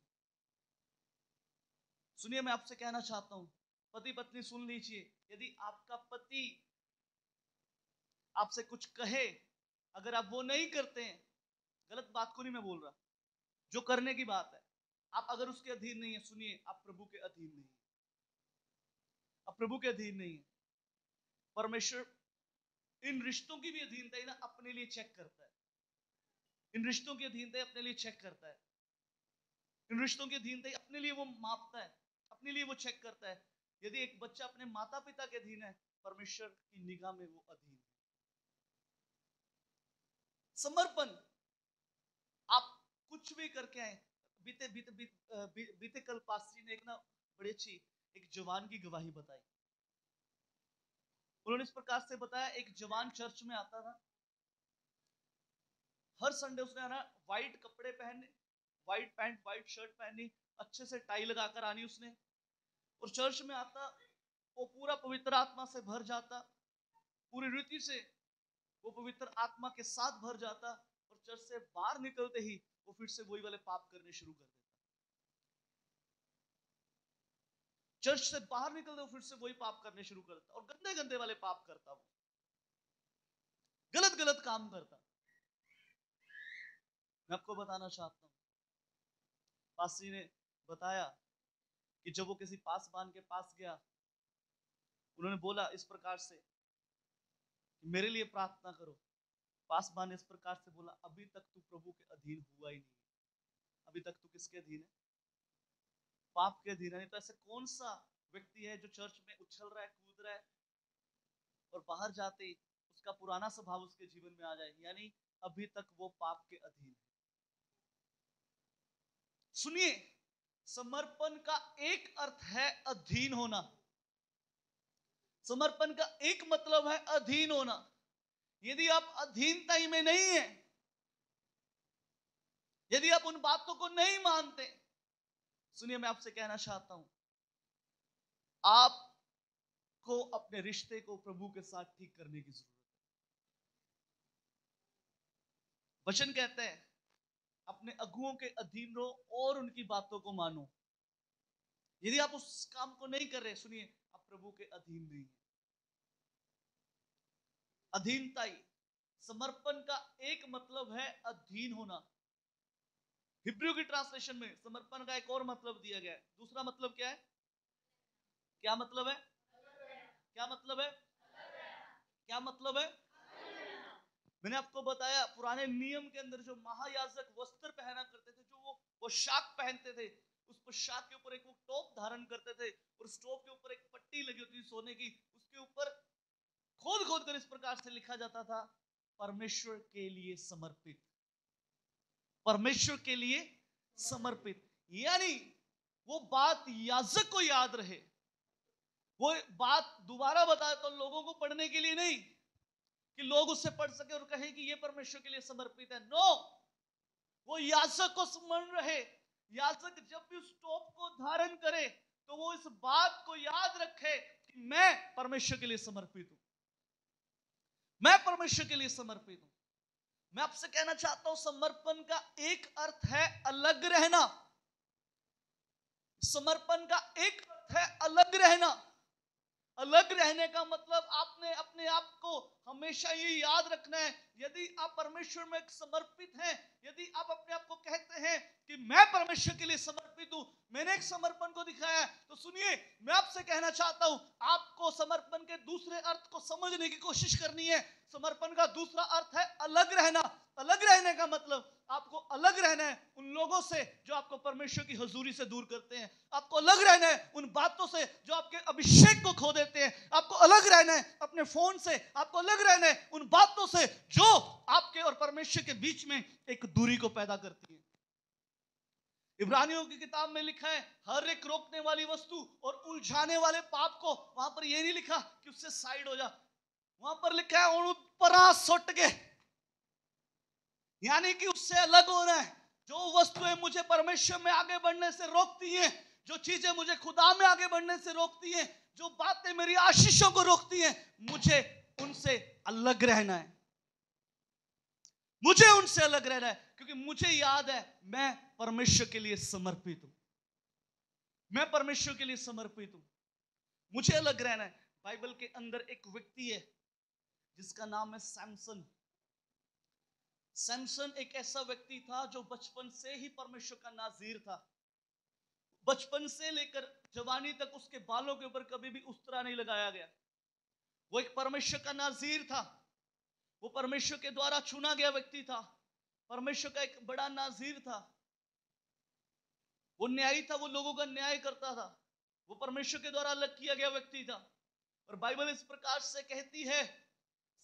A: सुनिए, मैं आपसे कहना चाहता हूं, पति पत्नी सुन लीजिए, यदि आपका पति आपसे कुछ कहे, अगर आप वो नहीं करते हैं, गलत बात को नहीं मैं बोल रहा, जो करने की बात है, आप अगर उसके अधीन नहीं है, सुनिए, आप प्रभु के अधीन नहीं है, आप प्रभु के अधीन नहीं है। परमेश्वर इन रिश्तों की भी अधीनता ना अपने लिए चेक करता है, इन रिश्तों की अधीनता अपने लिए चेक करता है, इन रिश्तों की अधीनता अपने लिए वो मापता है, अपने लिए वो चेक करता है। यदि एक बच्चा अपने माता पिता के अधीन है, परमेश्वर की निगाह में वो अधीन है। समर्पण, आप कुछ भी करके आए। बीते बीते बीते, बीते कल पास्त्री ने एक ना बड़ी अच्छी एक जवान की गवाही बताई। उन्होंने इस प्रकार से बताया, एक जवान चर्च में आता था, हर संडे उसने आना, व्हाइट कपड़े पहने, व्हाइट पैंट व्हाइट शर्ट पहनी, अच्छे से टाई लगाकर आनी उसने, और चर्च में आता, वो पूरा पवित्र आत्मा से भर जाता, पूरी रीति से वो पवित्र आत्मा के साथ भर जाता, और चर्च से बाहर निकलते ही वो फिर से वही वाले पाप करने शुरू कर देता। चर्च से बाहर निकलते वो फिर से वही पाप करने शुरू करता, और गंदे गंदे वाले पाप करता, वो गलत गलत काम करता। मैं आपको बताना चाहता हूं, पास्त्री ने बताया कि जब वो किसी पासवान के पास गया, उन्होंने बोला इस प्रकार से, मेरे लिए प्रार्थना करो। पासवान ने इस प्रकार से बोला, अभी तक तू प्रभु के अधीन हुआ ही नहीं, अभी तक तू किसके अधीन है? पाप के अधीन है। नहीं तो ऐसे कौन सा व्यक्ति है जो चर्च में उछल रहा है, कूद रहा है, और बाहर जाते ही उसका पुराना स्वभाव उसके जीवन में आ जाए, यानी अभी तक वो पाप के अधीन है। सुनिए, समर्पण का एक अर्थ है अधीन होना। समर्पण का एक मतलब है अधीन होना। यदि आप अधीनता ही में नहीं है, यदि आप उन बातों को नहीं मानते, सुनिए मैं आपसे कहना चाहता हूं, आपको अपने रिश्ते को प्रभु के साथ ठीक करने की जरूरत है। वचन कहते हैं, अपने अगुओं के अधीन रहो और उनकी बातों को मानो। यदि आप उस काम को नहीं कर रहे, सुनिए, आप प्रभु के अधीन नहीं है। अधीनता ही, समर्पण का एक मतलब है अधीन होना। हिब्रू की ट्रांसलेशन में समर्पण का एक और मतलब दिया गया है। दूसरा मतलब क्या है? क्या मतलब है? क्या मतलब है? क्या मतलब है? मैंने आपको बताया, पुराने नियम के अंदर जो महायाजक वस्त्र पहना करते थे, जो वो पोशाक पहनते थे, उस पोशाक के ऊपर एक वो टोप धारण करते थे, और उस टोप के ऊपर एक पट्टी लगी होती थी सोने की, उसके ऊपर खोद खोद कर इस प्रकार से लिखा जाता था, परमेश्वर के लिए समर्पित, परमेश्वर के लिए समर्पित। यानी वो बात याजक को याद रहे, वो बात दोबारा बताए तो लोगों को पढ़ने के लिए नहीं, कि लोग उससे पढ़ सके और कहें कि ये परमेश्वर के लिए समर्पित है। नो, वो याजक को स्मरण रहे। याजक जब भी उस टोप को धारण करे तो वो इस बात को याद रखे कि मैं परमेश्वर के लिए समर्पित हूं, मैं परमेश्वर के लिए समर्पित हूं। मैं आपसे कहना चाहता हूं, समर्पण का एक अर्थ है अलग रहना। समर्पण का एक अर्थ है अलग रहना। अलग रहने का मतलब आपने अपने आप को हमेशा ये याद रखना है, यदि आप परमेश्वर में समर्पित हैं, यदि आप अपने आप को कहते हैं कि मैं परमेश्वर के लिए समर्पित हूं, मैंने एक समर्पण को दिखाया है, तो सुनिए, मैं आपसे कहना चाहता हूं, आपको समर्पण के दूसरे अर्थ को समझने की कोशिश करनी है। समर्पण का दूसरा अर्थ है अलग रहना। अलग रहने का मतलब आपको अलग रहना है उन लोगों से जो आपको परमेश्वर की हुजूरी से दूर करते हैं। आपको अलग रहना है उन बातों से जो आपके अभिषेक को खो देते हैं। आपको अलग रहना है अपने फोन से। आपको अलग रहना है उन बातों से जो आपके और परमेश्वर के बीच में एक दूरी को पैदा करती है। इब्रानियों की किताब में लिखा है, हर एक रोकने वाली वस्तु और उलझाने वाले पाप को, वहां पर यह नहीं लिखा कि उससे साइड हो जा, वहां पर लिखा है परा सुट के, यानी कि उससे अलग होना है। जो वस्तुएं मुझे परमेश्वर में आगे बढ़ने से रोकती हैं, जो चीजें मुझे खुदा में आगे बढ़ने से रोकती हैं, जो बातें मेरी आशीषों को रोकती हैं, मुझे उनसे अलग रहना है। मुझे उनसे अलग रहना है, क्योंकि मुझे याद है मैं परमेश्वर के लिए समर्पित हूं। मैं परमेश्वर के लिए समर्पित हूं, मुझे अलग रहना है। बाइबल के अंदर एक व्यक्ति है जिसका नाम है सैमसन। सैमसन एक ऐसा व्यक्ति था जो बचपन से ही परमेश्वर का नाज़ीर था। बचपन से लेकर जवानी तक उसके बालों के ऊपर कभी भी उस्तरा नहीं लगाया गया। वो एक परमेश्वर का नाज़ीर था। वो परमेश्वर के द्वारा चुना गया व्यक्ति था, परमेश्वर का एक बड़ा नाज़ीर था, वो न्यायी था, वो लोगों का न्याय करता था, वो परमेश्वर के द्वारा अलग किया गया व्यक्ति था। और बाइबल इस प्रकार से कहती है,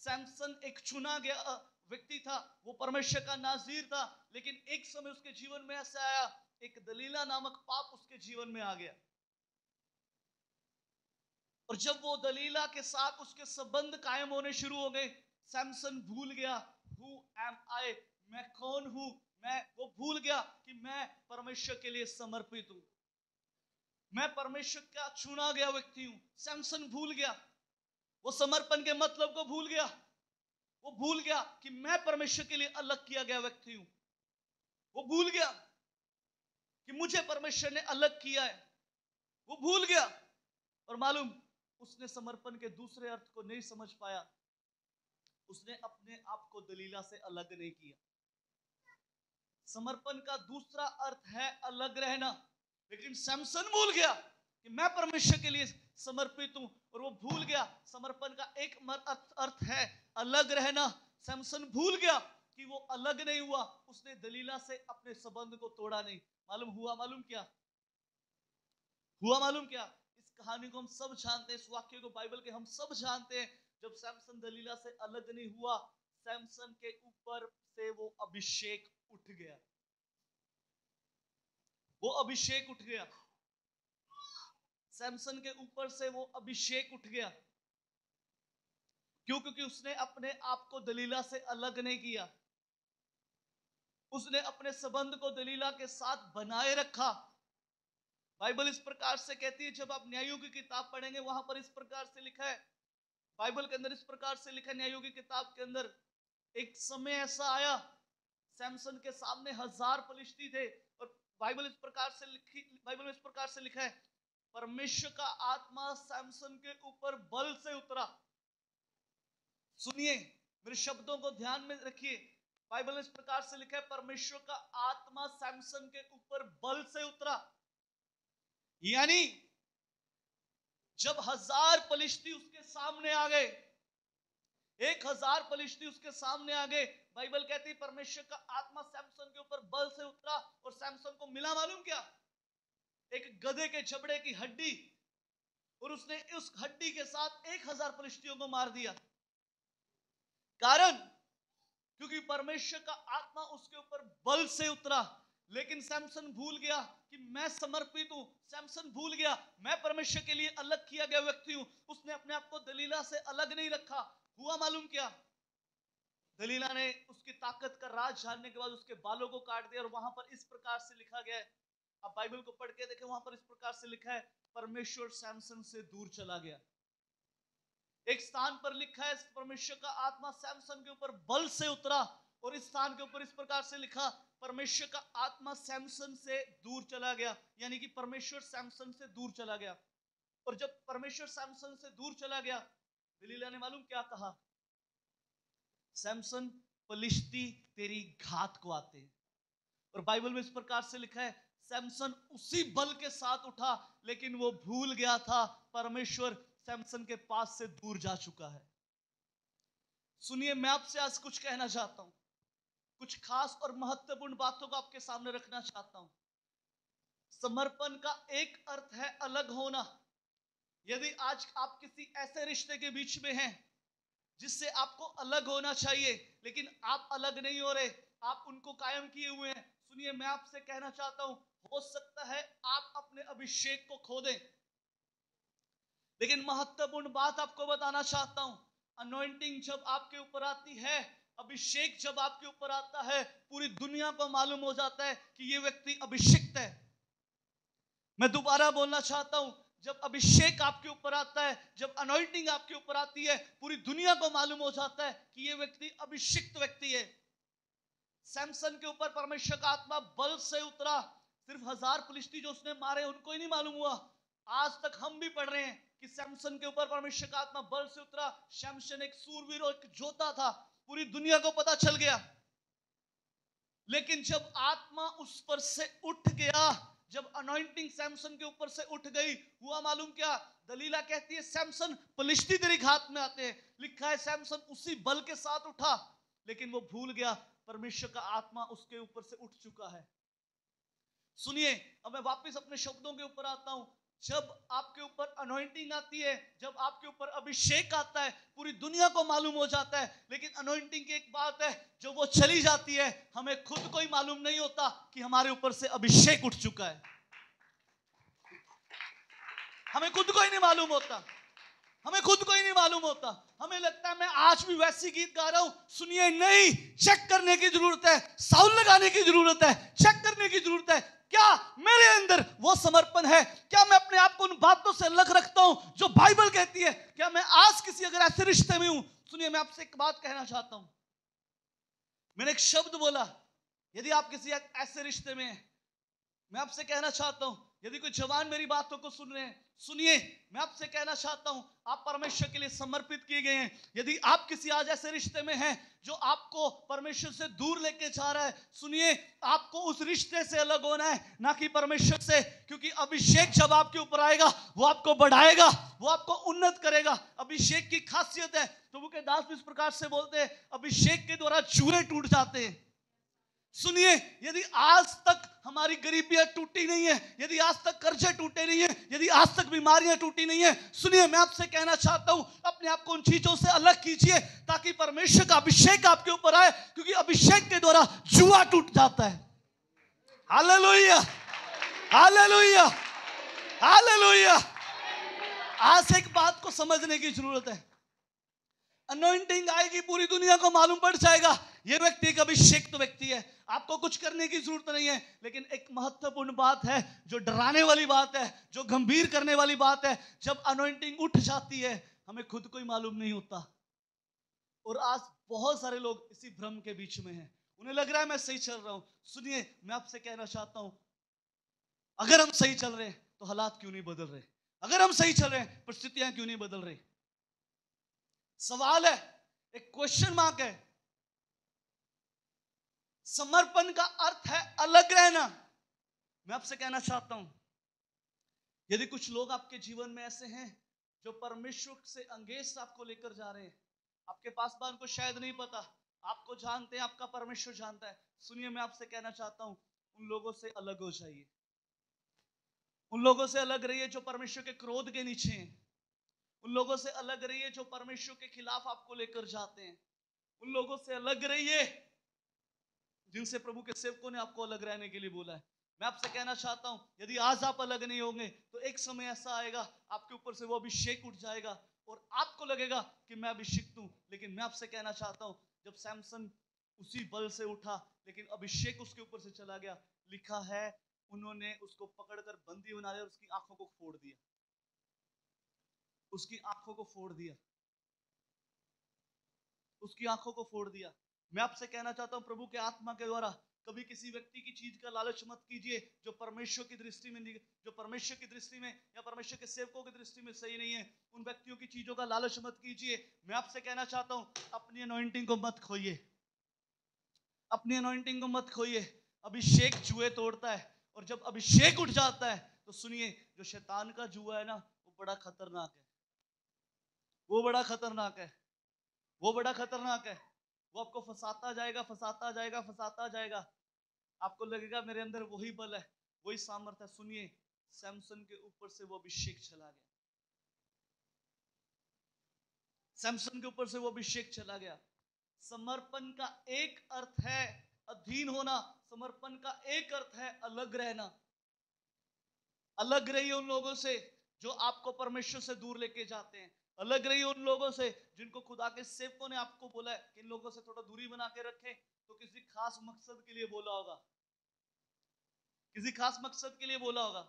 A: सैमसन एक चुना गया व्यक्ति था, वो परमेश्वर का नाज़ीर था, लेकिन एक समय उसके जीवन में ऐसा आया, एक दलीला नामक पाप उसके जीवन में आ गया। और जब वो दलीला के साथ उसके संबंध कायम होने शुरू हो गए, सैमसन भूल गया हु एम आई, मैं कौन हूं, वो भूल गया कि मैं परमेश्वर के लिए समर्पित हूं, मैं परमेश्वर का चुना गया व्यक्ति हूं। सैमसन भूल गया, वो समर्पण के मतलब को भूल गया, वो भूल गया कि मैं परमेश्वर के लिए अलग किया गया व्यक्ति हूं, वो भूल गया कि मुझे परमेश्वर ने अलग किया है, वो भूल गया। और मालूम, उसने समर्पण के दूसरे अर्थ को नहीं समझ पाया, उसने अपने आप को दलीला से अलग नहीं किया। समर्पण का दूसरा अर्थ है अलग रहना, लेकिन सैमसन भूल गया कि मैं परमेश्वर के लिए समर्पित हूं, और वो भूल गया समर्पण का एक अर्थ है अलग रहना। सैमसन भूल गया कि वो अलग नहीं हुआ, उसने दलीला से अपने संबंध को तोड़ा नहीं। मालूम हुआ, मालूम क्या हुआ, मालूम क्या? इस कहानी को हम सब जानते हैं, इस वाक्य को बाइबल के हम सब जानते हैं। जब सैमसन दलीला से अलग नहीं हुआ, सैमसन के ऊपर से वो अभिषेक उठ गया, वो अभिषेक उठ गया, सैमसन के ऊपर से वो अभिषेक उठ गया। क्यों? क्योंकि उसने अपने आप को दलीला से अलग नहीं किया, उसने अपने संबंध को दलीला के साथ बनाए रखा। बाइबल इस प्रकार से कहती है, जब आप न्यायों की किताब पढ़ेंगे वहां पर इस प्रकार से लिखा है, बाइबल के अंदर इस प्रकार से लिखा है, न्यायों की किताब के अंदर, एक समय ऐसा आया, सैमसन के सामने 1000 फलिश्ती थे, और बाइबल इस प्रकार से लिखा है, परमेश्वर का आत्मा सैमसन के ऊपर बल से उतरा। सुनिए, मेरे शब्दों को ध्यान में रखिए, बाइबल इस प्रकार से लिखा है, परमेश्वर का आत्मा सैमसन के ऊपर बल से उतरा। यानी जब 1000 फलिश्ती उसके सामने आ गए, 1000 फलिश्ती उसके सामने आ गए, बाइबल कहती है परमेश्वर का आत्मा सैमसन के ऊपर बल से उतरा, और सैमसन को मिला मालूम क्या? एक गधे के जबड़े की हड्डी, और उसने उस हड्डी के साथ 1000 फलिश्तियों को मार दिया। कारण, क्योंकि परमेश्वर का आत्मा उसके ऊपर बल से उतरा। लेकिन सैमसन भूल गया कि मैं समर्पित हूं, सैमसन भूल गया मैं परमेश्वर के लिए अलग किया गया व्यक्ति हूं। उसने अपने आप को दलीला से अलग नहीं रखा। हुआ मालूम क्या? दलीला ने उसकी ताकत का राज जानने के बाद उसके बालों को काट दिया, और वहां पर इस प्रकार से लिखा गया है, आप बाइबल को पढ़ के देखें, वहां पर इस प्रकार से लिखा है, परमेश्वर सैमसन से दूर चला गया। एक स्थान पर लिखा है, परमेश्वर का आत्मा सैमसन के ऊपर बल से उतरा, और इस स्थान के ऊपर इस प्रकार से लिखा, परमेश्वर का आत्मा सैमसन से दूर चला गया। यानी कि परमेश्वर सैमसन से दूर चला गया। और जब परमेश्वर सैमसन से दूर चला गया, दलीला ने मालूम क्या कहा? सैमसन, फलिश्ती तेरी घात को आते हैं। और बाइबल में इस प्रकार से लिखा है, सैमसन उसी बल के साथ उठा, लेकिन वो भूल गया था परमेश्वर सैमसन के पास से दूर जा चुका है। सुनिए, मैं आपसे आज कुछ कहना चाहता हूं, कुछ खास और महत्वपूर्ण बातों को आपके सामने रखना चाहता हूं। समर्पण का एक अर्थ है अलग होना। यदि आज आप किसी ऐसे रिश्ते के बीच में हैं जिससे आपको अलग होना चाहिए, लेकिन आप अलग नहीं हो रहे, आप उनको कायम किए हुए हैं, सुनिए, मैं आपसे कहना चाहता हूं, हो सकता है आप अपने अभिषेक को खो दें, लेकिन महत्वपूर्ण बात आपको बताना चाहता हूं, अनॉइंटिंग जब आपके ऊपर आती है, अभिषेक जब आपके ऊपर आता है, पूरी दुनिया को मालूम हो जाता है कि ये व्यक्ति अभिषिक्त है। मैं दोबारा बोलना चाहता हूं, जब अभिषेक आपके ऊपर आता है, जब अनॉइंटिंग आपके ऊपर आती है, पूरी दुनिया को मालूम हो जाता है कि ये व्यक्ति अभिषिक्त व्यक्ति है। सैमसन के ऊपर परमेश्वर का आत्मा बल से उतरा। सिर्फ 1000 फलिश्ती जो उसने मारे उनको ही नहीं मालूम हुआ, आज तक हम भी पढ़ रहे हैं कि सैमसन के ऊपर परमेश्वर का आत्मा बल से उतरा। सैमसन एक सूरवीर और एक योद्धा था, पूरी दुनिया को पता चल गया। लेकिन जब आत्मा उस पर से उठ गया, जब अनॉइंटिंग सैमसन के ऊपर से उठ गई, हुआ मालूम क्या? दलीला कहती है सैमसन पलिश्ती तेरी घात में आते हैं। लिखा है सैमसन उसी बल के साथ उठा, लेकिन वो भूल गया परमेश्वर का आत्मा उसके ऊपर से उठ चुका है। सुनिए, अब मैं वापस अपने शब्दों के ऊपर आता हूं। जब आपके ऊपर अनॉइंटिंग आती है, जब आपके ऊपर अभिषेक आता है, पूरी दुनिया को मालूम हो जाता है। लेकिन अनॉइंटिंग की एक बात है, जो वो चली जाती है, हमें खुद को ही मालूम नहीं होता कि हमारे ऊपर से अभिषेक उठ चुका है। हमें खुद को ही नहीं मालूम होता, हमें खुद को ही नहीं मालूम होता। हमें लगता है मैं आज भी वैसी गीत गा रहा हूं। सुनिए, नहीं, चेक करने की जरूरत है, साउंड लगाने की जरूरत है, चेक करने की जरूरत है। क्या मेरे अंदर वो समर्पण है? क्या मैं अपने आप को उन बातों से अलग रखता हूं जो बाइबल कहती है? क्या मैं आज किसी अगर ऐसे रिश्ते में हूं? सुनिए, मैं आपसे एक बात कहना चाहता हूं। मैंने एक शब्द बोला, यदि आप किसी ऐसे रिश्ते में हैं, मैं आपसे कहना चाहता हूं, यदि कोई जवान मेरी बातों को सुन रहे हैं, सुनिए, मैं आपसे कहना चाहता हूं, आप परमेश्वर के लिए समर्पित किए गए हैं। यदि आप किसी आज ऐसे रिश्ते में हैं जो आपको परमेश्वर से दूर लेके जा रहा है, सुनिए, आपको उस रिश्ते से अलग होना है, ना कि परमेश्वर से। क्योंकि अभिषेक जब आपके ऊपर आएगा, वो आपको बढ़ाएगा, वो आपको उन्नत करेगा। अभिषेक की खासियत है, प्रभु के दास इस प्रकार से बोलते हैं, अभिषेक के द्वारा चूरे टूट जाते हैं। सुनिए, यदि आज तक हमारी गरीबियां टूटी नहीं है, यदि आज तक कर्जे टूटे नहीं है, यदि आज तक बीमारियां टूटी नहीं है, सुनिए, मैं आपसे कहना चाहता हूं, अपने आप को उन चीजों से अलग कीजिए ताकि परमेश्वर का अभिषेक आपके ऊपर आए। क्योंकि अभिषेक के द्वारा जुआ टूट जाता है। Hallelujah, hallelujah, hallelujah. आज एक बात को समझने की जरूरत है, अनॉइंटिंग आएगी, पूरी दुनिया को मालूम पड़ जाएगा ये व्यक्ति एक अभिषेक्त व्यक्ति है। आपको कुछ करने की जरूरत नहीं है। लेकिन एक महत्वपूर्ण बात है, जो डराने वाली बात है, जो गंभीर करने वाली बात है, जब अनॉइंटिंग उठ जाती है, हमें खुद को ही मालूम नहीं होता। और आज बहुत सारे लोग इसी भ्रम के बीच में हैं, उन्हें लग रहा है मैं सही चल रहा हूं। सुनिए, मैं आपसे कहना चाहता हूं, अगर हम सही चल रहे हैं तो हालात क्यों नहीं बदल रहे? अगर हम सही चल रहे हैं, परिस्थितियां क्यों नहीं बदल रही? सवाल है, एक क्वेश्चन मार्क है। समर्पण का अर्थ है अलग रहना। मैं आपसे कहना चाहता हूं, यदि कुछ लोग आपके जीवन में ऐसे हैं जो परमेश्वर से अंगेज आपको लेकर जा रहे हैं, आपके पासवान को शायद नहीं पता, आपको जानते हैं, आपका परमेश्वर जानता है। सुनिए, मैं आपसे कहना चाहता हूं, उन लोगों से अलग हो जाइए। उन लोगों से अलग रहिए जो परमेश्वर के क्रोध के नीचे हैं। उन लोगों से अलग रहिए जो परमेश्वर के खिलाफ आपको लेकर जाते हैं। उन लोगों से अलग रहिए जिनसे प्रभु के सेवकों ने आपको अलग रहने के लिए बोला है। मैं आपसे कहना चाहता हूं, यदि आज आप अलग नहीं होंगे तो एक समय ऐसा आएगा, आपके ऊपर से वो अभिषेक उठ जाएगा और आपको लगेगा कि मैं अभिषिक्त हूं। लेकिन मैं आपसे कहना चाहता हूं, जब सैमसन उसी बल से उठा लेकिन अभिषेक उसके ऊपर से चला गया, लिखा है उन्होंने उसको पकड़कर बंदी बना लिया और उसकी आंखों को फोड़ दिया। उसकी आंखों को फोड़ दिया, उसकी आंखों को फोड़ दिया। मैं आपसे कहना चाहता हूं, प्रभु के आत्मा के द्वारा कभी किसी व्यक्ति की चीज का लालच मत कीजिए जो परमेश्वर की दृष्टि में, जो परमेश्वर की दृष्टि में या परमेश्वर के सेवकों की दृष्टि में सही नहीं है। उन व्यक्तियों की चीजों का लालच मत कीजिए। मैं आपसे कहना चाहता हूं, अपनी अनॉइंटिंग को मत खोइए, अपनी अनॉइंटिंग को मत खोइए। अभिषेक जुए तोड़ता है, और जब अभिषेक उठ जाता है तो सुनिए, जो शैतान का जुआ है ना, वो बड़ा खतरनाक है, वो बड़ा खतरनाक है, वो बड़ा खतरनाक है। वो आपको फंसाता जाएगा, फंसाता जाएगा, फंसाता जाएगा। आपको लगेगा मेरे अंदर वही बल है, वही सामर्थ्य है। सुनिए, सैमसन के ऊपर से वो अभिषेक चला गया, सैमसन के ऊपर से वो अभिषेक चला गया। समर्पण का एक अर्थ है अधीन होना, समर्पण का एक अर्थ है अलग रहना। अलग रहिए उन लोगों से जो आपको परमेश्वर से दूर लेके जाते हैं। अलग रहिए उन लोगों से जिनको खुदा के सेवकों ने आपको बोला है कि इन लोगों से थोड़ा दूरी बना के रखें, तो किसी खास मकसद के लिए बोला होगा, किसी खास मकसद के लिए बोला होगा,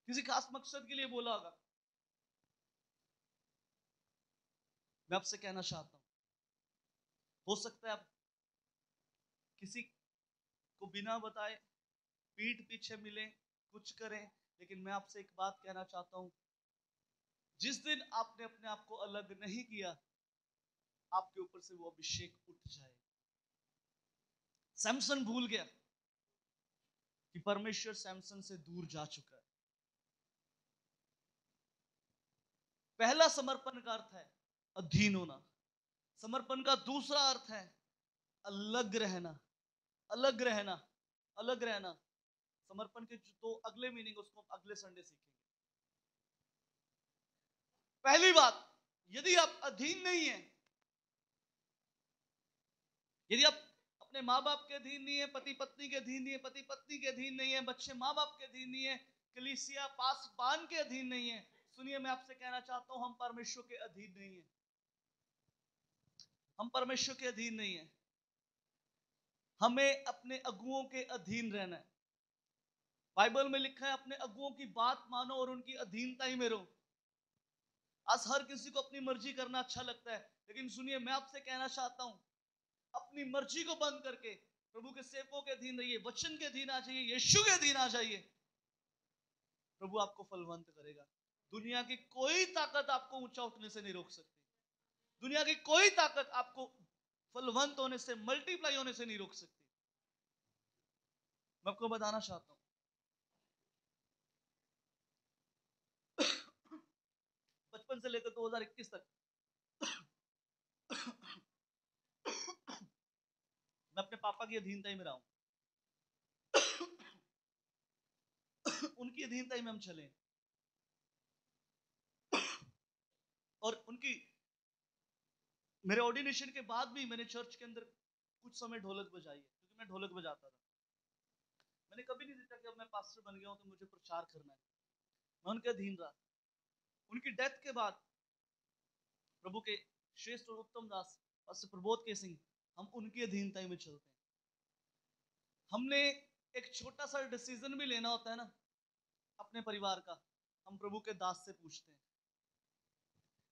A: किसी खास मकसद के लिए बोला होगा। मैं आपसे कहना चाहता हूं, हो सकता है आप किसी को बिना बताए पीठ पीछे मिले, कुछ करें, लेकिन मैं आपसे एक बात कहना चाहता हूं, जिस दिन आपने अपने आप को अलग नहीं किया, आपके ऊपर से वो अभिषेक उठ जाए। सैमसन भूल गया, कि परमेश्वर सैमसन से दूर जा चुका है। पहला समर्पण का अर्थ है अधीन होना। समर्पण का दूसरा अर्थ है अलग रहना। अलग रहना, अलग रहना। समर्पण के तो अगले मीनिंग उसको हम अगले संडे सीखेंगे। पहली बात, यदि आप अधीन नहीं हैं, यदि आप अपने माँ बाप के अधीन नहीं है, पति पत्नी के अधीन नहीं है, पति पत्नी के अधीन नहीं है, बच्चे माँ बाप के अधीन नहीं है, कलीसिया पासबान के अधीन नहीं है, सुनिए मैं आपसे कहना चाहता हूं, हम परमेश्वर के अधीन नहीं है। हम परमेश्वर के अधीन नहीं है। हमें अपने अगुओं के अधीन रहना है। बाइबल में लिखा है अपने अगुओं की बात मानो और उनकी अधीनता ही में रहो। आज हर किसी को अपनी मर्जी करना अच्छा लगता है, लेकिन सुनिए मैं आपसे कहना चाहता हूं, अपनी मर्जी को बंद करके प्रभु के सेवकों के अधीन रहिए, वचन के अधीन आ जाइए, यीशु के अधीन आ जाइए। प्रभु आपको फलवंत करेगा। दुनिया की कोई ताकत आपको ऊंचा उठने से नहीं रोक सकती। दुनिया की कोई ताकत आपको फलवंत होने से, मल्टीप्लाई होने से नहीं रोक सकती। मैं आपको बताना चाहता हूं, बचपन से लेकर 2021 तक मैं अपने पापा की अधीनता ही में रहा हूं। उनकी अधीनता ही में हम चले, और उनकी, मेरे ऑर्डिनेशन के बाद भी मैंने चर्च के अंदर कुछ समय ढोलक बजाई है, क्योंकि मैं ढोलक बजाता था। मैंने कभी नहीं सोचा कि अब मैं पास्टर बन गया हूं तो मुझे प्रचार करना है। मैं उनके अधीन रहा। उनकी डेथ के बाद प्रभु के श्रेष्ठ और उत्तम दास पास्टर प्रबोध के सिंह, हम उनकी अधीनता में चलते हैं। हमने एक छोटा सा डिसीजन भी लेना होता है ना अपने परिवार का, हम प्रभु के दास से पूछते हैं।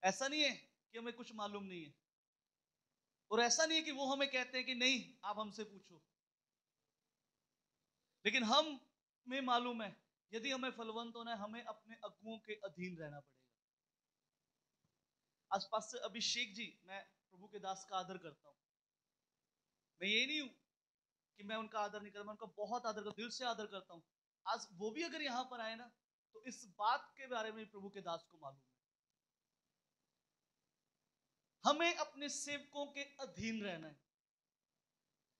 A: ऐसा नहीं है कि हमें कुछ मालूम नहीं है, और ऐसा नहीं है कि वो हमें कहते हैं कि नहीं आप हमसे पूछो, लेकिन हमें मालूम है यदि हमें फलवंत होना है, हमें अपने अगुओं के अधीन रहना पड़ेगा। आसपास से अभिषेक जी, मैं प्रभु के दास का आदर करता हूं। मैं ये नहीं हूं कि मैं उनका आदर नहीं करता, मैं उनका बहुत आदर करता हूं, दिल से आदर करता हूं। आज वो भी अगर यहां पर आए ना, तो इस बात के बारे में प्रभु के दास को मालूम है। हमें अपने सेवकों के अधीन रहना है।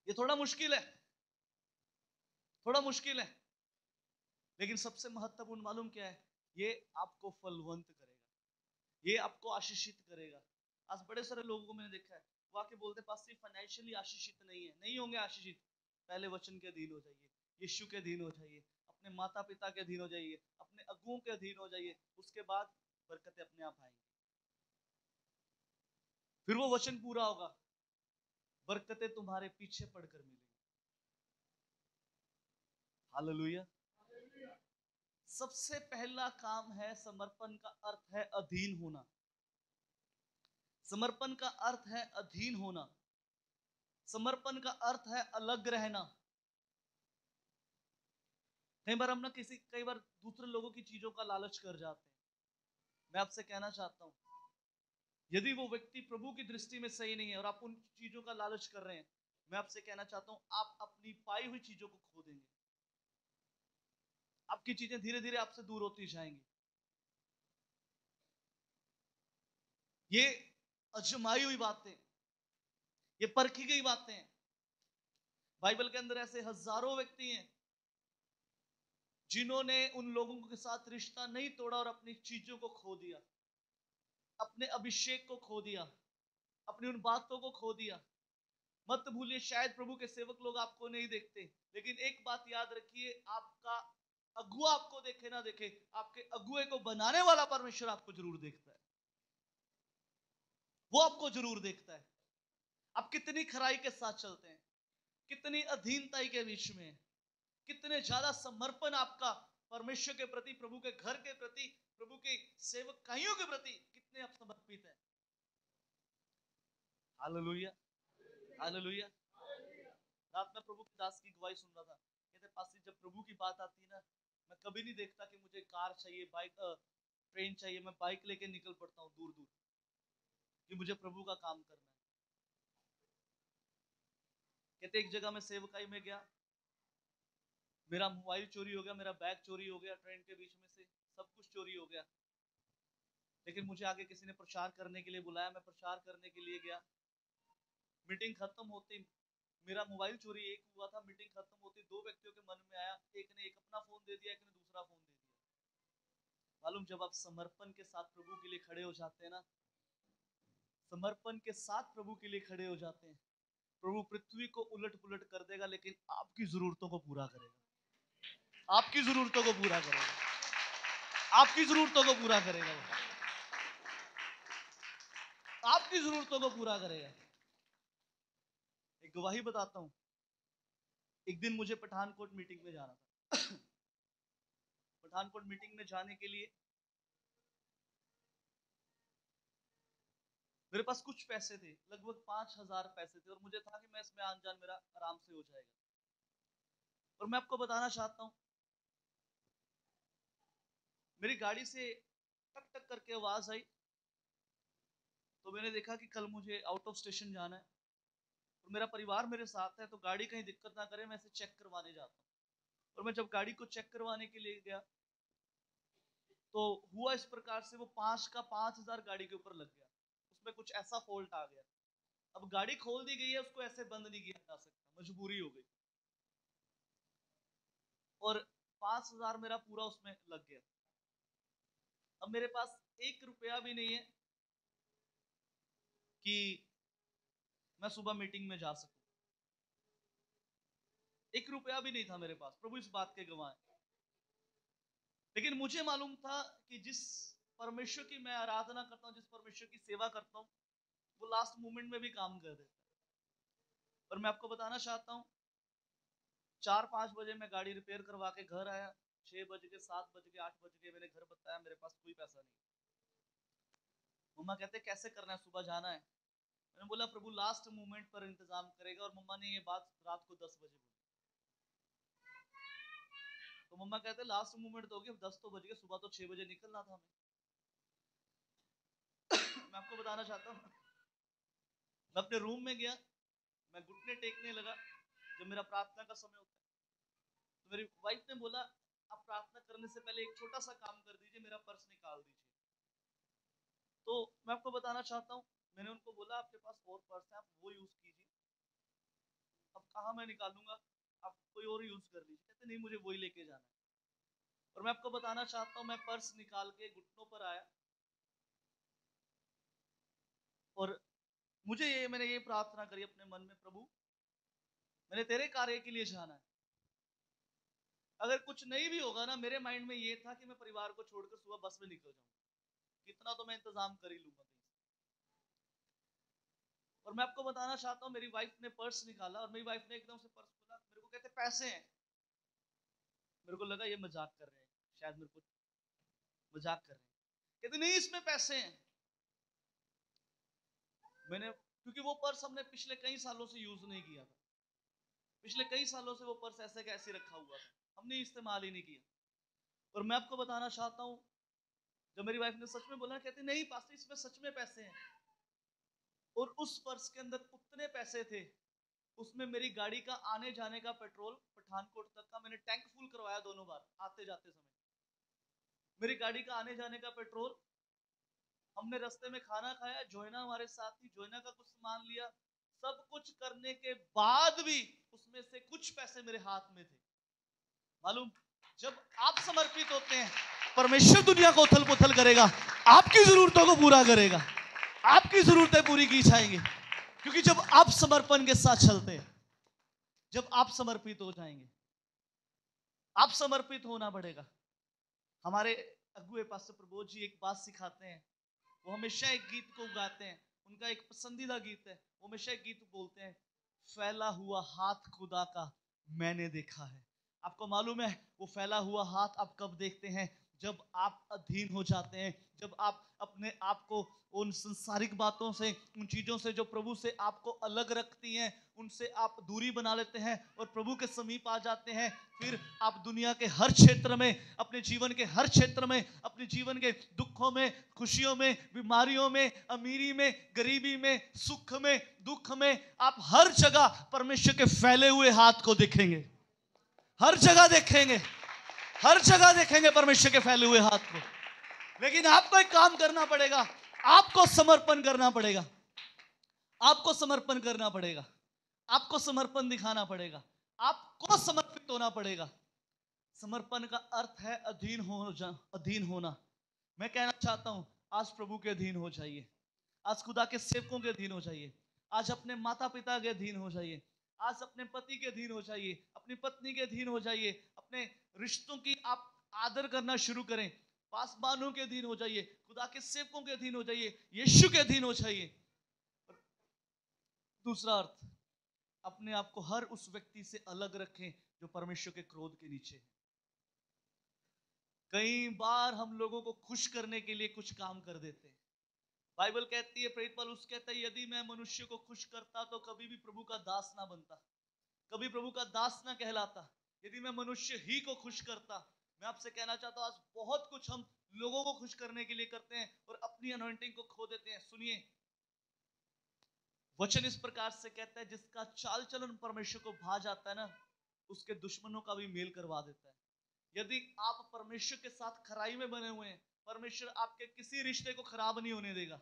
A: ये थोड़ा मुश्किल है, थोड़ा मुश्किल है, लेकिन सबसे महत्वपूर्ण मालूम क्या है? ये आपको फलवंत करेगा, ये आपको आशीषित करेगा। आज बड़े सारे लोगों को मैंने देखा है, वो आके बोलते पास फाइनेंशियली आशीषित नहीं है। नहीं होंगे आशीषित। पहले वचन के अधीन हो जाइए, यीशु के अधीन हो जाइए, अपने माता पिता के अधीन हो जाइए, अपने अगुओं के अधीन हो जाइए, उसके बाद बरकतें अपने आप आएंगी। फिर वो वचन पूरा होगा, बरकतें तुम्हारे पीछे पड़कर मिलेंगी। हालेलुया। सबसे पहला काम है समर्पण का अर्थ है अधीन होना। समर्पण का अर्थ है अधीन होना। समर्पण का अर्थ है अलग रहना। कई बार हम ना कई बार दूसरे लोगों की चीजों का लालच कर जाते हैं। मैं आपसे कहना चाहता हूं, यदि वो व्यक्ति प्रभु की दृष्टि में सही नहीं है और आप उन चीजों का लालच कर रहे हैं, मैं आपसे कहना चाहता हूं आप अपनी पाई हुई चीजों को खो देंगे। आपकी चीजें धीरे धीरे आपसे दूर होती जाएंगी। ये अजमाई हुई बातें, ये परखी गई बातें हैं। बाइबल के अंदर ऐसे हजारों व्यक्ति हैं जिन्होंने उन लोगों के साथ रिश्ता नहीं तोड़ा और अपनी चीजों को खो दिया, अपने अभिषेक को खो दिया, अपनी उन बातों को खो दिया। मत भूलिए, शायद प्रभु के सेवक लोग आपको नहीं देखते, लेकिन एक बात याद रखिए, आपका अगुआ आपको देखे ना देखे, आपके अगुए को बनाने वाला परमेश्वर आपको जरूर देखता है। वो आपको जरूर देखता है। आप कितनी खराई के साथ चलते हैं, कितनी अधीनताई के बीच में, कितने ज्यादा समर्पण आपका परमेश्वर के प्रति, प्रभु के घर के प्रति, प्रभु के सेवकाइयों के प्रति कितने आप समर्पित हैं। Hallelujah, hallelujah. रात में प्रभु के दास की गवाही सुन रहा था, कहते पास्टर जब प्रभु की बात आती है ना, मैं कभी नहीं देखता कि मुझे कार चाहिए, बाइक ट्रेन चाहिए, मैं बाइक लेके निकल पड़ता हूँ दूर दूर, कि मुझे प्रभु का काम करना है। कहते एक जगह मैं सेवकाई में गया, मेरा मोबाइल चोरी हो गया, मेरा बैग चोरी हो गया, ट्रेन के बीच में से सब कुछ चोरी हो गया। लेकिन मुझे आगे किसी ने प्रचार करने के लिए बुलाया, मैं प्रचार करने के लिए गया। मीटिंग खत्म होती मेरा मोबाइल चोरी एक हुआ था, मीटिंग खत्म होती दो व्यक्तियों के मन में आया, एक ने एक अपना फोन दे दिया, एक ने दूसरा फोन दे दिया। मालूम, जब आप समर्पण के साथ प्रभु के लिए खड़े हो जाते हैं ना, समर्पण के साथ प्रभु के लिए खड़े हो जाते हैं, प्रभु पृथ्वी को उलट पुलट कर देगा, लेकिन आपकी जरूरतों को पूरा करेगा। आपकी जरूरतों को पूरा करेगा। आपकी जरूरतों को पूरा करेगा। आपकी जरूरतों को पूरा करेगा। एक गवाही बताता हूं। एक दिन मुझे पठानकोट मीटिंग में जाना था। पठानकोट मीटिंग में जाने के लिए मेरे पास कुछ पैसे थे, लगभग 5,000 पैसे थे, और मुझे था कि मैं इसमें आन जान मेरा आराम से हो जाएगा। और मैं आपको बताना चाहता हूं, मेरी गाड़ी से टक टक करके आवाज आई, तो मैंने देखा कि कल मुझे आउट ऑफ स्टेशन जाना है और मेरा परिवार मेरे साथ है, तो गाड़ी कहीं दिक्कत ना करे, मैं इसे चेक करवाने जाता हूँ। और मैं जब गाड़ी को चेक करवाने के लिए गया, तो हुआ इस प्रकार से, वो 5,000 गाड़ी के ऊपर लग गया। उसमें कुछ ऐसा फॉल्ट आ गया। अब गाड़ी खोल दी गई है, उसको ऐसे बंद नहीं किया जा सकता, मजबूरी हो गई। और 5,000 मेरा पूरा उसमें लग गया। अब मेरे पास 1 रुपया भी नहीं है कि मैं सुबह मीटिंग में जा सकूं। 1 रुपया भी नहीं था मेरे पास, प्रभु इस बात के गवाह हैं। लेकिन मुझे मालूम था कि जिस परमेश्वर की मैं आराधना करता हूं, जिस परमेश्वर की सेवा करता हूं, वो लास्ट मोमेंट में भी काम कर देता है। और मैं आपको बताना चाहता हूं, 4-5 बजे मैं गाड़ी रिपेयर करवा के घर आया। 6 बज के, 7 बज के, 8 बज के मैंने घर बताया, मेरे पास कोई पैसा नहीं। मम्मा कहते कैसे करना है, सुबह जाना है। मैंने बोला प्रभु लास्ट मोमेंट पर इंतजाम करेगा। और मम्मा ने ये बात रात को 10 बजे बोली। तो मम्मा कहते लास्ट मोमेंट तो हो गया, 10 तो बज गए, सुबह तो 6 बजे निकलना था हमें। मैं आपको बताना चाहता हूँ, मैं अपने रूम में गया, मैं घुटने टेकने लगा। जब मेरा प्रार्थना का समय होता है, तो मेरी वाइफ ने बोला आप प्रार्थना करने से पहले एक छोटा सा काम कर दीजिए, मेरा पर्स निकाल दीजिए। तो मैं आपको बताना चाहता हूँ, मैंने उनको बोला आपके पास और पर्स है, आप वो यूज कीजिए। अब कहाँ मैं निकालूंगा, आप कोई और यूज कर लीजिए। कहते नहीं, मुझे वही लेके जाना है। और मैं आपको बताना चाहता हूँ, मैं पर्स निकाल के घुटनों पर आया, और मैंने ये प्रार्थना करी अपने मन में, प्रभु मैंने तेरे कार्य के लिए जाना है। अगर कुछ नहीं भी होगा ना, मेरे माइंड में ये था कि मैं परिवार को छोड़कर सुबह बस में निकल जाऊंगा, कितना तो मैं इंतजाम कर ही लूंगा कहीं से। और मैं आपको बताना चाहता हूँ, मेरी वाइफ ने पर्स निकाला, और मेरी वाइफ ने एकदम से पर्स खोला, मेरे को कहते पैसे हैं। मेरे को लगा ये मजाक कर रहे हैं, शायद मेरे को मजाक कर रहे हैं। कहते नहीं, इसमें पैसे हैं। क्योंकि वो पर्स हमने पिछले कई सालों से यूज नहीं किया था, पिछले कई सालों से वो पर्स ऐसे कैसे रखा हुआ था, हमने इस्तेमाल ही नहीं किया। और मैं आपको बताना चाहता हूँ, जब मेरी वाइफ ने सच में बोला, कहती नहीं पास्टर इसमें सच में पैसे हैं। और उस पर्स के अंदर उतने पैसे थे, उसमें मेरी गाड़ी का आने जाने का पेट्रोल, पठानकोट तक का मैंने टैंक फुल करवाया दोनों बार आते जाते समय। मेरी गाड़ी का आने जाने का पेट्रोल, हमने रास्ते में खाना खाया, जोइना हमारे साथ थी, जोइना का कुछ सामान लिया। सब कुछ करने के बाद भी उसमें से कुछ पैसे मेरे हाथ में थे। मालूम, जब आप समर्पित होते हैं, परमेश्वर दुनिया को उथल पुथल करेगा, आपकी जरूरतों को पूरा करेगा, आपकी जरूरतें पूरी की जाएंगी। क्योंकि जब आप समर्पण के साथ चलते हैं, जब आप समर्पित हो जाएंगे, आप समर्पित होना पड़ेगा। हमारे अगुए पास्टर प्रबोध जी एक बात सिखाते हैं, वो हमेशा एक गीत को गाते हैं, उनका एक पसंदीदा गीत है। वो हमेशा एक गीत बोलते हैं, फैला हुआ हाथ खुदा का मैंने देखा है। आपको मालूम है वो फैला हुआ हाथ आप कब देखते हैं? जब आप अधीन हो जाते हैं, जब आप अपने आप को उन संसारिक बातों से, उन चीजों से जो प्रभु से आपको अलग रखती हैं, उनसे आप दूरी बना लेते हैं और प्रभु के समीप आ जाते हैं। फिर आप दुनिया के हर क्षेत्र में, अपने जीवन के हर क्षेत्र में, अपने जीवन के दुखों में, खुशियों में, बीमारियों में, अमीरी में, गरीबी में, सुख में, दुख में, आप हर जगह परमेश्वर के फैले हुए हाथ को देखेंगे। हर जगह देखेंगे, हर जगह देखेंगे परमेश्वर के फैले हुए हाथ को। लेकिन आपको एक काम करना पड़ेगा, आपको समर्पण करना पड़ेगा, आपको समर्पण करना पड़ेगा, आपको समर्पण दिखाना पड़ेगा, आपको समर्पित होना पड़ेगा। समर्पण का अर्थ है अधीन होना। मैं कहना चाहता हूं, आज प्रभु के अधीन हो जाइए, आज खुदा के सेवकों के अधीन हो जाइए, आज अपने माता पिता के अधीन हो जाइए, आज अपने पति के अधीन हो जाइए, अपनी पत्नी के अधीन हो जाइए, अपने रिश्तों की आप आदर करना शुरू करें, पासबानों के अधीन हो जाइए, खुदा के सेवकों के अधीन हो जाइए, यीशु के अधीन हो जाइए। दूसरा अर्थ, अपने आप को हर उस व्यक्ति से अलग रखें जो परमेश्वर के क्रोध के नीचे है। कई बार हम लोगों को खुश करने के लिए कुछ काम कर देते हैं। बाइबल कहती है, प्रेरित पौलुस कहता है, यदि मैं मनुष्य को खुश करता तो कभी भी प्रभु का दास ना बनता, कभी प्रभु का दास ना कहलाता। यदि मैं मनुष्य ही को खुश करता, मैं आपसे कहना चाहता हूं, आज बहुत कुछ हम लोगों को खुश करने के लिए करते हैं और अपनी अनॉइंटिंग को खो देते हैं। सुनिए, वचन इस प्रकार से कहता है, जिसका चाल चलन परमेश्वर को भा जाता है ना, उसके दुश्मनों का भी मेल करवा देता है। यदि आप परमेश्वर के साथ खराई में बने हुए हैं, परमेश्वर आपके किसी रिश्ते को खराब नहीं होने देगा।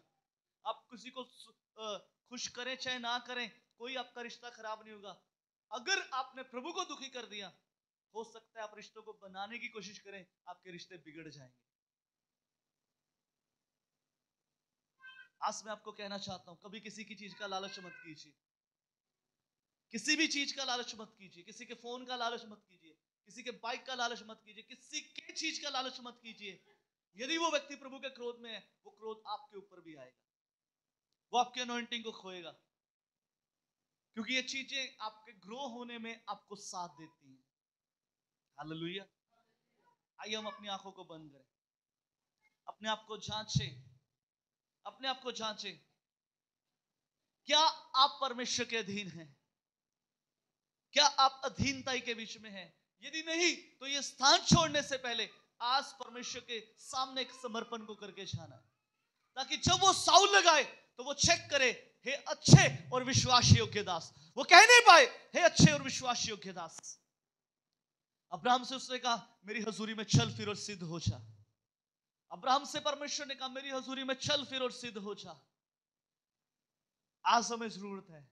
A: आप किसी को खुश करें चाहे ना करें, कोई आपका रिश्ता खराब नहीं होगा। अगर आपने प्रभु को दुखी कर दिया, हो सकता है आप रिश्तों को बनाने की कोशिश करें, आपके रिश्ते बिगड़ जाएंगे। आज मैं आपको कहना चाहता हूं, कभी किसी की चीज का लालच मत कीजिए, किसी भी चीज का लालच मत कीजिए, किसी के फोन का लालच मत कीजिए, किसी के बाइक का लालच मत कीजिए, किसी के चीज का लालच मत कीजिए। यदि वो व्यक्ति प्रभु के क्रोध में है, वो क्रोध आपके ऊपर भी आएगा, वो आपके अनॉइंटिंग को खोएगा, क्योंकि ये चीजें आपके ग्रो होने में आपको साथ देती हैं। हालेलुया। आइए हम अपनी आंखों को बंद करें, अपने आप को जांचें, अपने आप को जांचें, क्या आप परमेश्वर के अधीन हैं? क्या आप अधीनताई के बीच में हैं? यदि नहीं, तो ये स्थान छोड़ने से पहले आज परमेश्वर के सामने एक समर्पण को करके जाना है, ताकि जब वो साउल लगाए तो वो चेक करे, हे अच्छे और विश्वास योग्य दास। वो कह नहीं पाए, हे अच्छे और विश्वास योग्य दास। अब्राहम से उसने कहा, मेरी हजूरी में चल फिर और सिद्ध हो जा। अब्राहम से परमेश्वर ने कहा, मेरी हजूरी में चल फिर और सिद्ध हो जा। आज हमें जरूरत है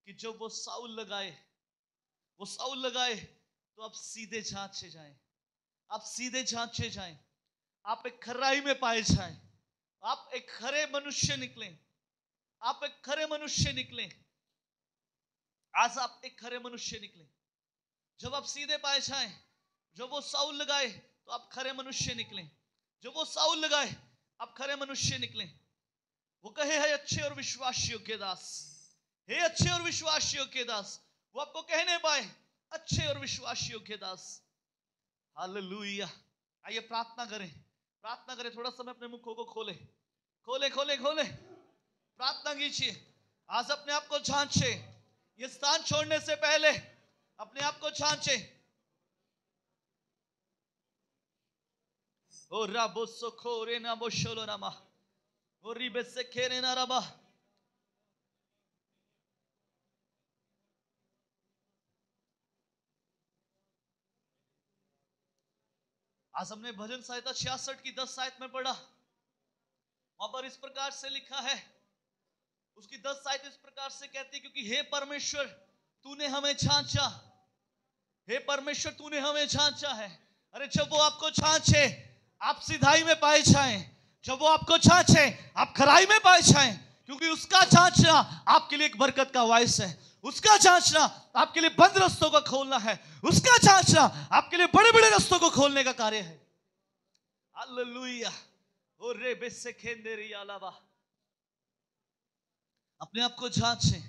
A: कि जब वो साउल लगाए, तो आप सीधे जांचे जाएं, आप सीधे जांचे जाएं, आप एक खराई में पाए जाएं, आप एक खरे मनुष्य निकलें, आप एक खरे मनुष्य निकलें। आज आप एक खरे मनुष्य निकलें। जब आप सीधे पाए जाएं, जब वो साउल लगाए तो आप खरे मनुष्य निकलें, जब वो साउल लगाए आप खरे मनुष्य निकलें। वो कहे, है अच्छे और विश्वास योग्य दास, हे अच्छे और विश्वास योग्य दास। वो आपको कहने पाए, अच्छे और विश्वास योग्य दास। हालेलुया। आइए प्रार्थना करें, प्रार्थना करें। थोड़ा समय अपने मुखों को खोले, खोले खोले खोले, प्रार्थना कीजिए। आज अपने आप को जांचे, ये स्थान छोड़ने से पहले अपने आप को जांचे। ओ राबो सोखोरे ना बोशोलो नामा, ओ रिबे से खेरे ना रबा। आज हमने भजन संहिता 66 की 10 आयत में पढ़ा, वहां पर इस प्रकार से लिखा है, उसकी 10 आयत इस प्रकार से कहती है, क्योंकि हे परमेश्वर तूने हमें जांचा, हे परमेश्वर तूने हमें जांचा है। अरे जब वो आपको जांचे आप सिधाई में पाए जाएं, जब वो आपको जांचे आप खराई में पाए जाएं, क्योंकि उसका जांचना आपके लिए एक बरकत का वायस है, उसका जांचना आपके लिए बंद रास्तों को खोलना है, उसका जांचना आपके लिए बड़े बड़े रास्तों को खोलने का कार्य है। हालेलुया। ओ रे बेसे खेंदेरी अलावा। अपने आप को जांचें,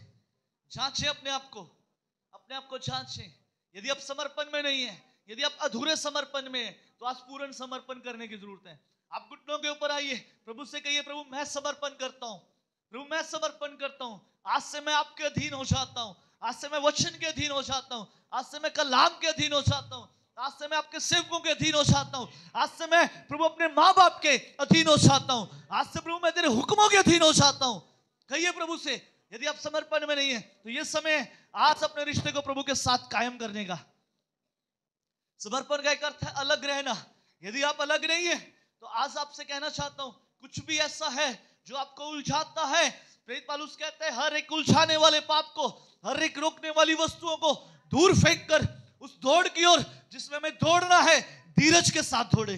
A: जांचें अपने आप को जांचें। यदि आप समर्पण में नहीं है, यदि आप अधूरे समर्पण में हैं, तो आज पूर्ण समर्पण करने की जरूरत है। आप घुटनों के ऊपर आइए, प्रभु से कहिए, प्रभु मैं समर्पण करता हूं, प्रभु मैं समर्पण करता हूं। आज से मैं आपके अधीन हो जाता हूं, आज से मैं वचन के अधीन हो जाता हूं, आज से मैं कलाम के अधीन हो जाता हूं, आज से मैं आपके सेवकों के अधीन हो जाता हूं, आज से मैं प्रभु अपने माँ बाप के अधीन हो जाता हूं, आज से प्रभु मैं तेरे हुक्मों के अधीन हो जाता हूं। कहिए प्रभु से। यदि आप समर्पण में नहीं है, तो यह समय आज अपने रिश्ते को प्रभु के साथ कायम करने का, समर्पण का एक अर्थ है अलग रहना। यदि आप अलग नहीं है तो आज आपसे कहना चाहता हूं, कुछ भी ऐसा है जो आपको उलझाता है, प्रेरित पौलुस कहते हैं हर एक उलझाने वाले पाप को, हर एक रोकने वाली वस्तुओं को दूर फेंक कर उस दौड़ की ओर जिसमें हमें दौड़ना है, धीरज के साथ दौड़े।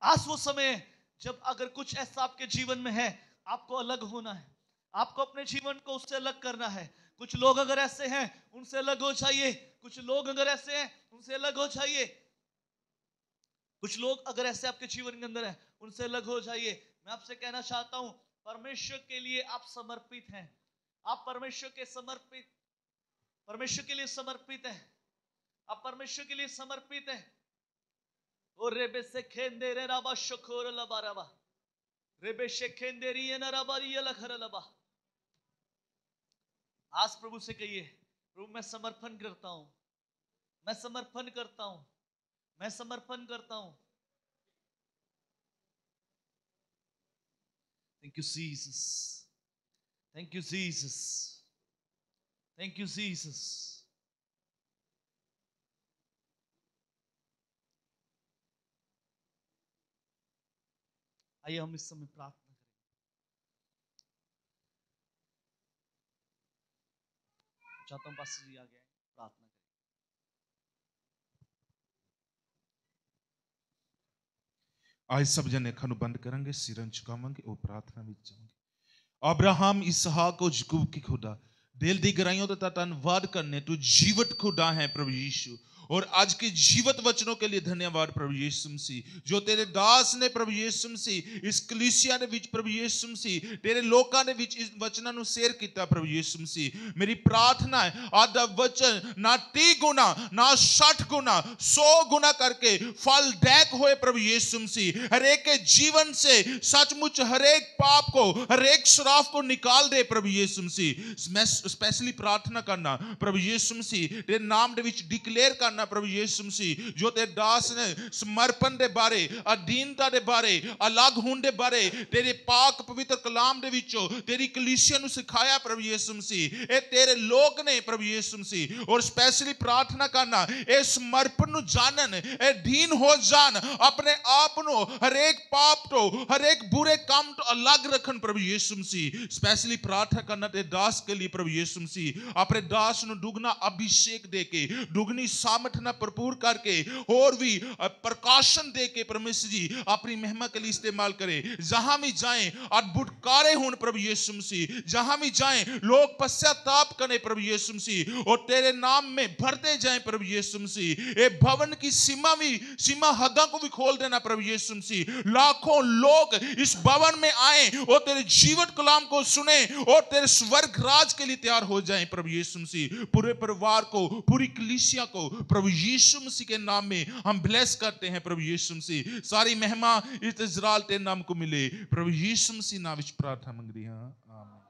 A: आज वो समय है जब अगर कुछ ऐसा आपके जीवन में है, आपको अलग होना है, आपको अपने जीवन को उससे अलग करना है। कुछ लोग अगर ऐसे हैं उनसे अलग हो जाइए, कुछ लोग अगर ऐसे हैं उनसे अलग हो जाइए, कुछ लोग अगर ऐसे आपके जीवन के अंदर हैं उनसे अलग हो जाइए। मैं आपसे कहना चाहता हूं, परमेश्वर के लिए आप समर्पित हैं, आप परमेश्वर के लिए समर्पित हैं, आप परमेश्वर के लिए समर्पित हैं। और रेबे से खेंदे रे राबा शकोर लबा राबा रेबे से खेंदे रिये ना राबा रिये लखर लबा। आज प्रभु से कहिए, प्रभु मैं समर्पण करता हूं, मैं समर्पण करता हूं, मैं समर्पण करता हूं। Thank you Jesus, thank you Jesus, thank you Jesus. आइए हम इस समय प्रार्थना करें। चाहता हूं पास्टर जी आगे प्रार्थना करें।
B: आज सब जने अखां नूं बंद करांगे, सिरां झुकावांगे और प्रार्थना विच जावांगे। अब्राहम, इसहाक और याकूब की खुदा, दिल दी गहराइयों दा धन्नवाद करने, तू जीवत खुदा है प्रभु यीशु। और आज के जीवत वचनों के लिए धन्यवाद प्रभु यीशु मसीह, जो तेरे दास ने प्रभु यीशु मसीह इस कलीसिया दे विच प्रभु यीशु मसीह तेरे लोकां दे विच इस वचनां नूं शेयर कीता प्रभु यीशु मसीह। मेरी प्रार्थना है आज दा वचन ना 30 गुना ना 60 गुना 100 गुना करके फलदायक होए प्रभु यीशु मसीह। हर एक के जीवन से सचमुच हर एक पाप को, हर एक श्राप को निकाल दे प्रभु यीशु मसीह। मैं स्पेशली प्रार्थना करना प्रभु यीशु मसीह तेरे नाम दे विच डिक्लेयर करना प्रभु यीशु मसीह, जो तेरे दास ने समर्पण दे बारे, अधीनता दे बारे, अलग होने दे बारे तेरे पाक पवित्र कलाम दे विचों तेरी कलीसिया नु सिखाया प्रभु यीशु मसीह। ए तेरे लोग ने प्रभु यीशु मसीह, और स्पेशली प्रार्थना करना ए समर्पण नु जानन, ए अधीन हो जान, अपने आप नु हर एक पाप तो, हर एक बुरे काम तो अलग रखन प्रभु यीशु मसीह। स्पेशली प्रार्थना करना तेरे दास के लिए प्रभु यीशु मसीह, अपने दास नु दुगना अभिषेक देके, दुगनी सामर्थ ना भरपूर करके, और भी प्रकाशन देके परमेश्वर जी अपनी महिमा के लिए इस्तेमाल करे। जहां भी जाएं अद्भुत कार्य हों प्रभु यीशु मसीह, जहां भी जाएं लोग पश्चाताप करें प्रभु यीशु मसीह, और तेरे नाम में भरते जाएं प्रभु यीशु मसीह। ये भवन की सीमा हदा को भी खोल देना प्रभु यीशु मसीह। लाखों लोग इस भवन में आए और तेरे जीवत कलाम को सुने और तेरे स्वर्ग राज के लिए तैयार हो जाएं प्रभु यीशु मसीह। पूरे परिवार को, पूरी कलीसिया को प्रभु यीशु मसीह के नाम में हम ब्लेस करते हैं प्रभु यीशु मसीह। सारी महिमा इज़राइल तेरे नाम को मिले, प्रभु यीशु मसीह नाम विच प्रार्थना मंग रही हां, आमीन।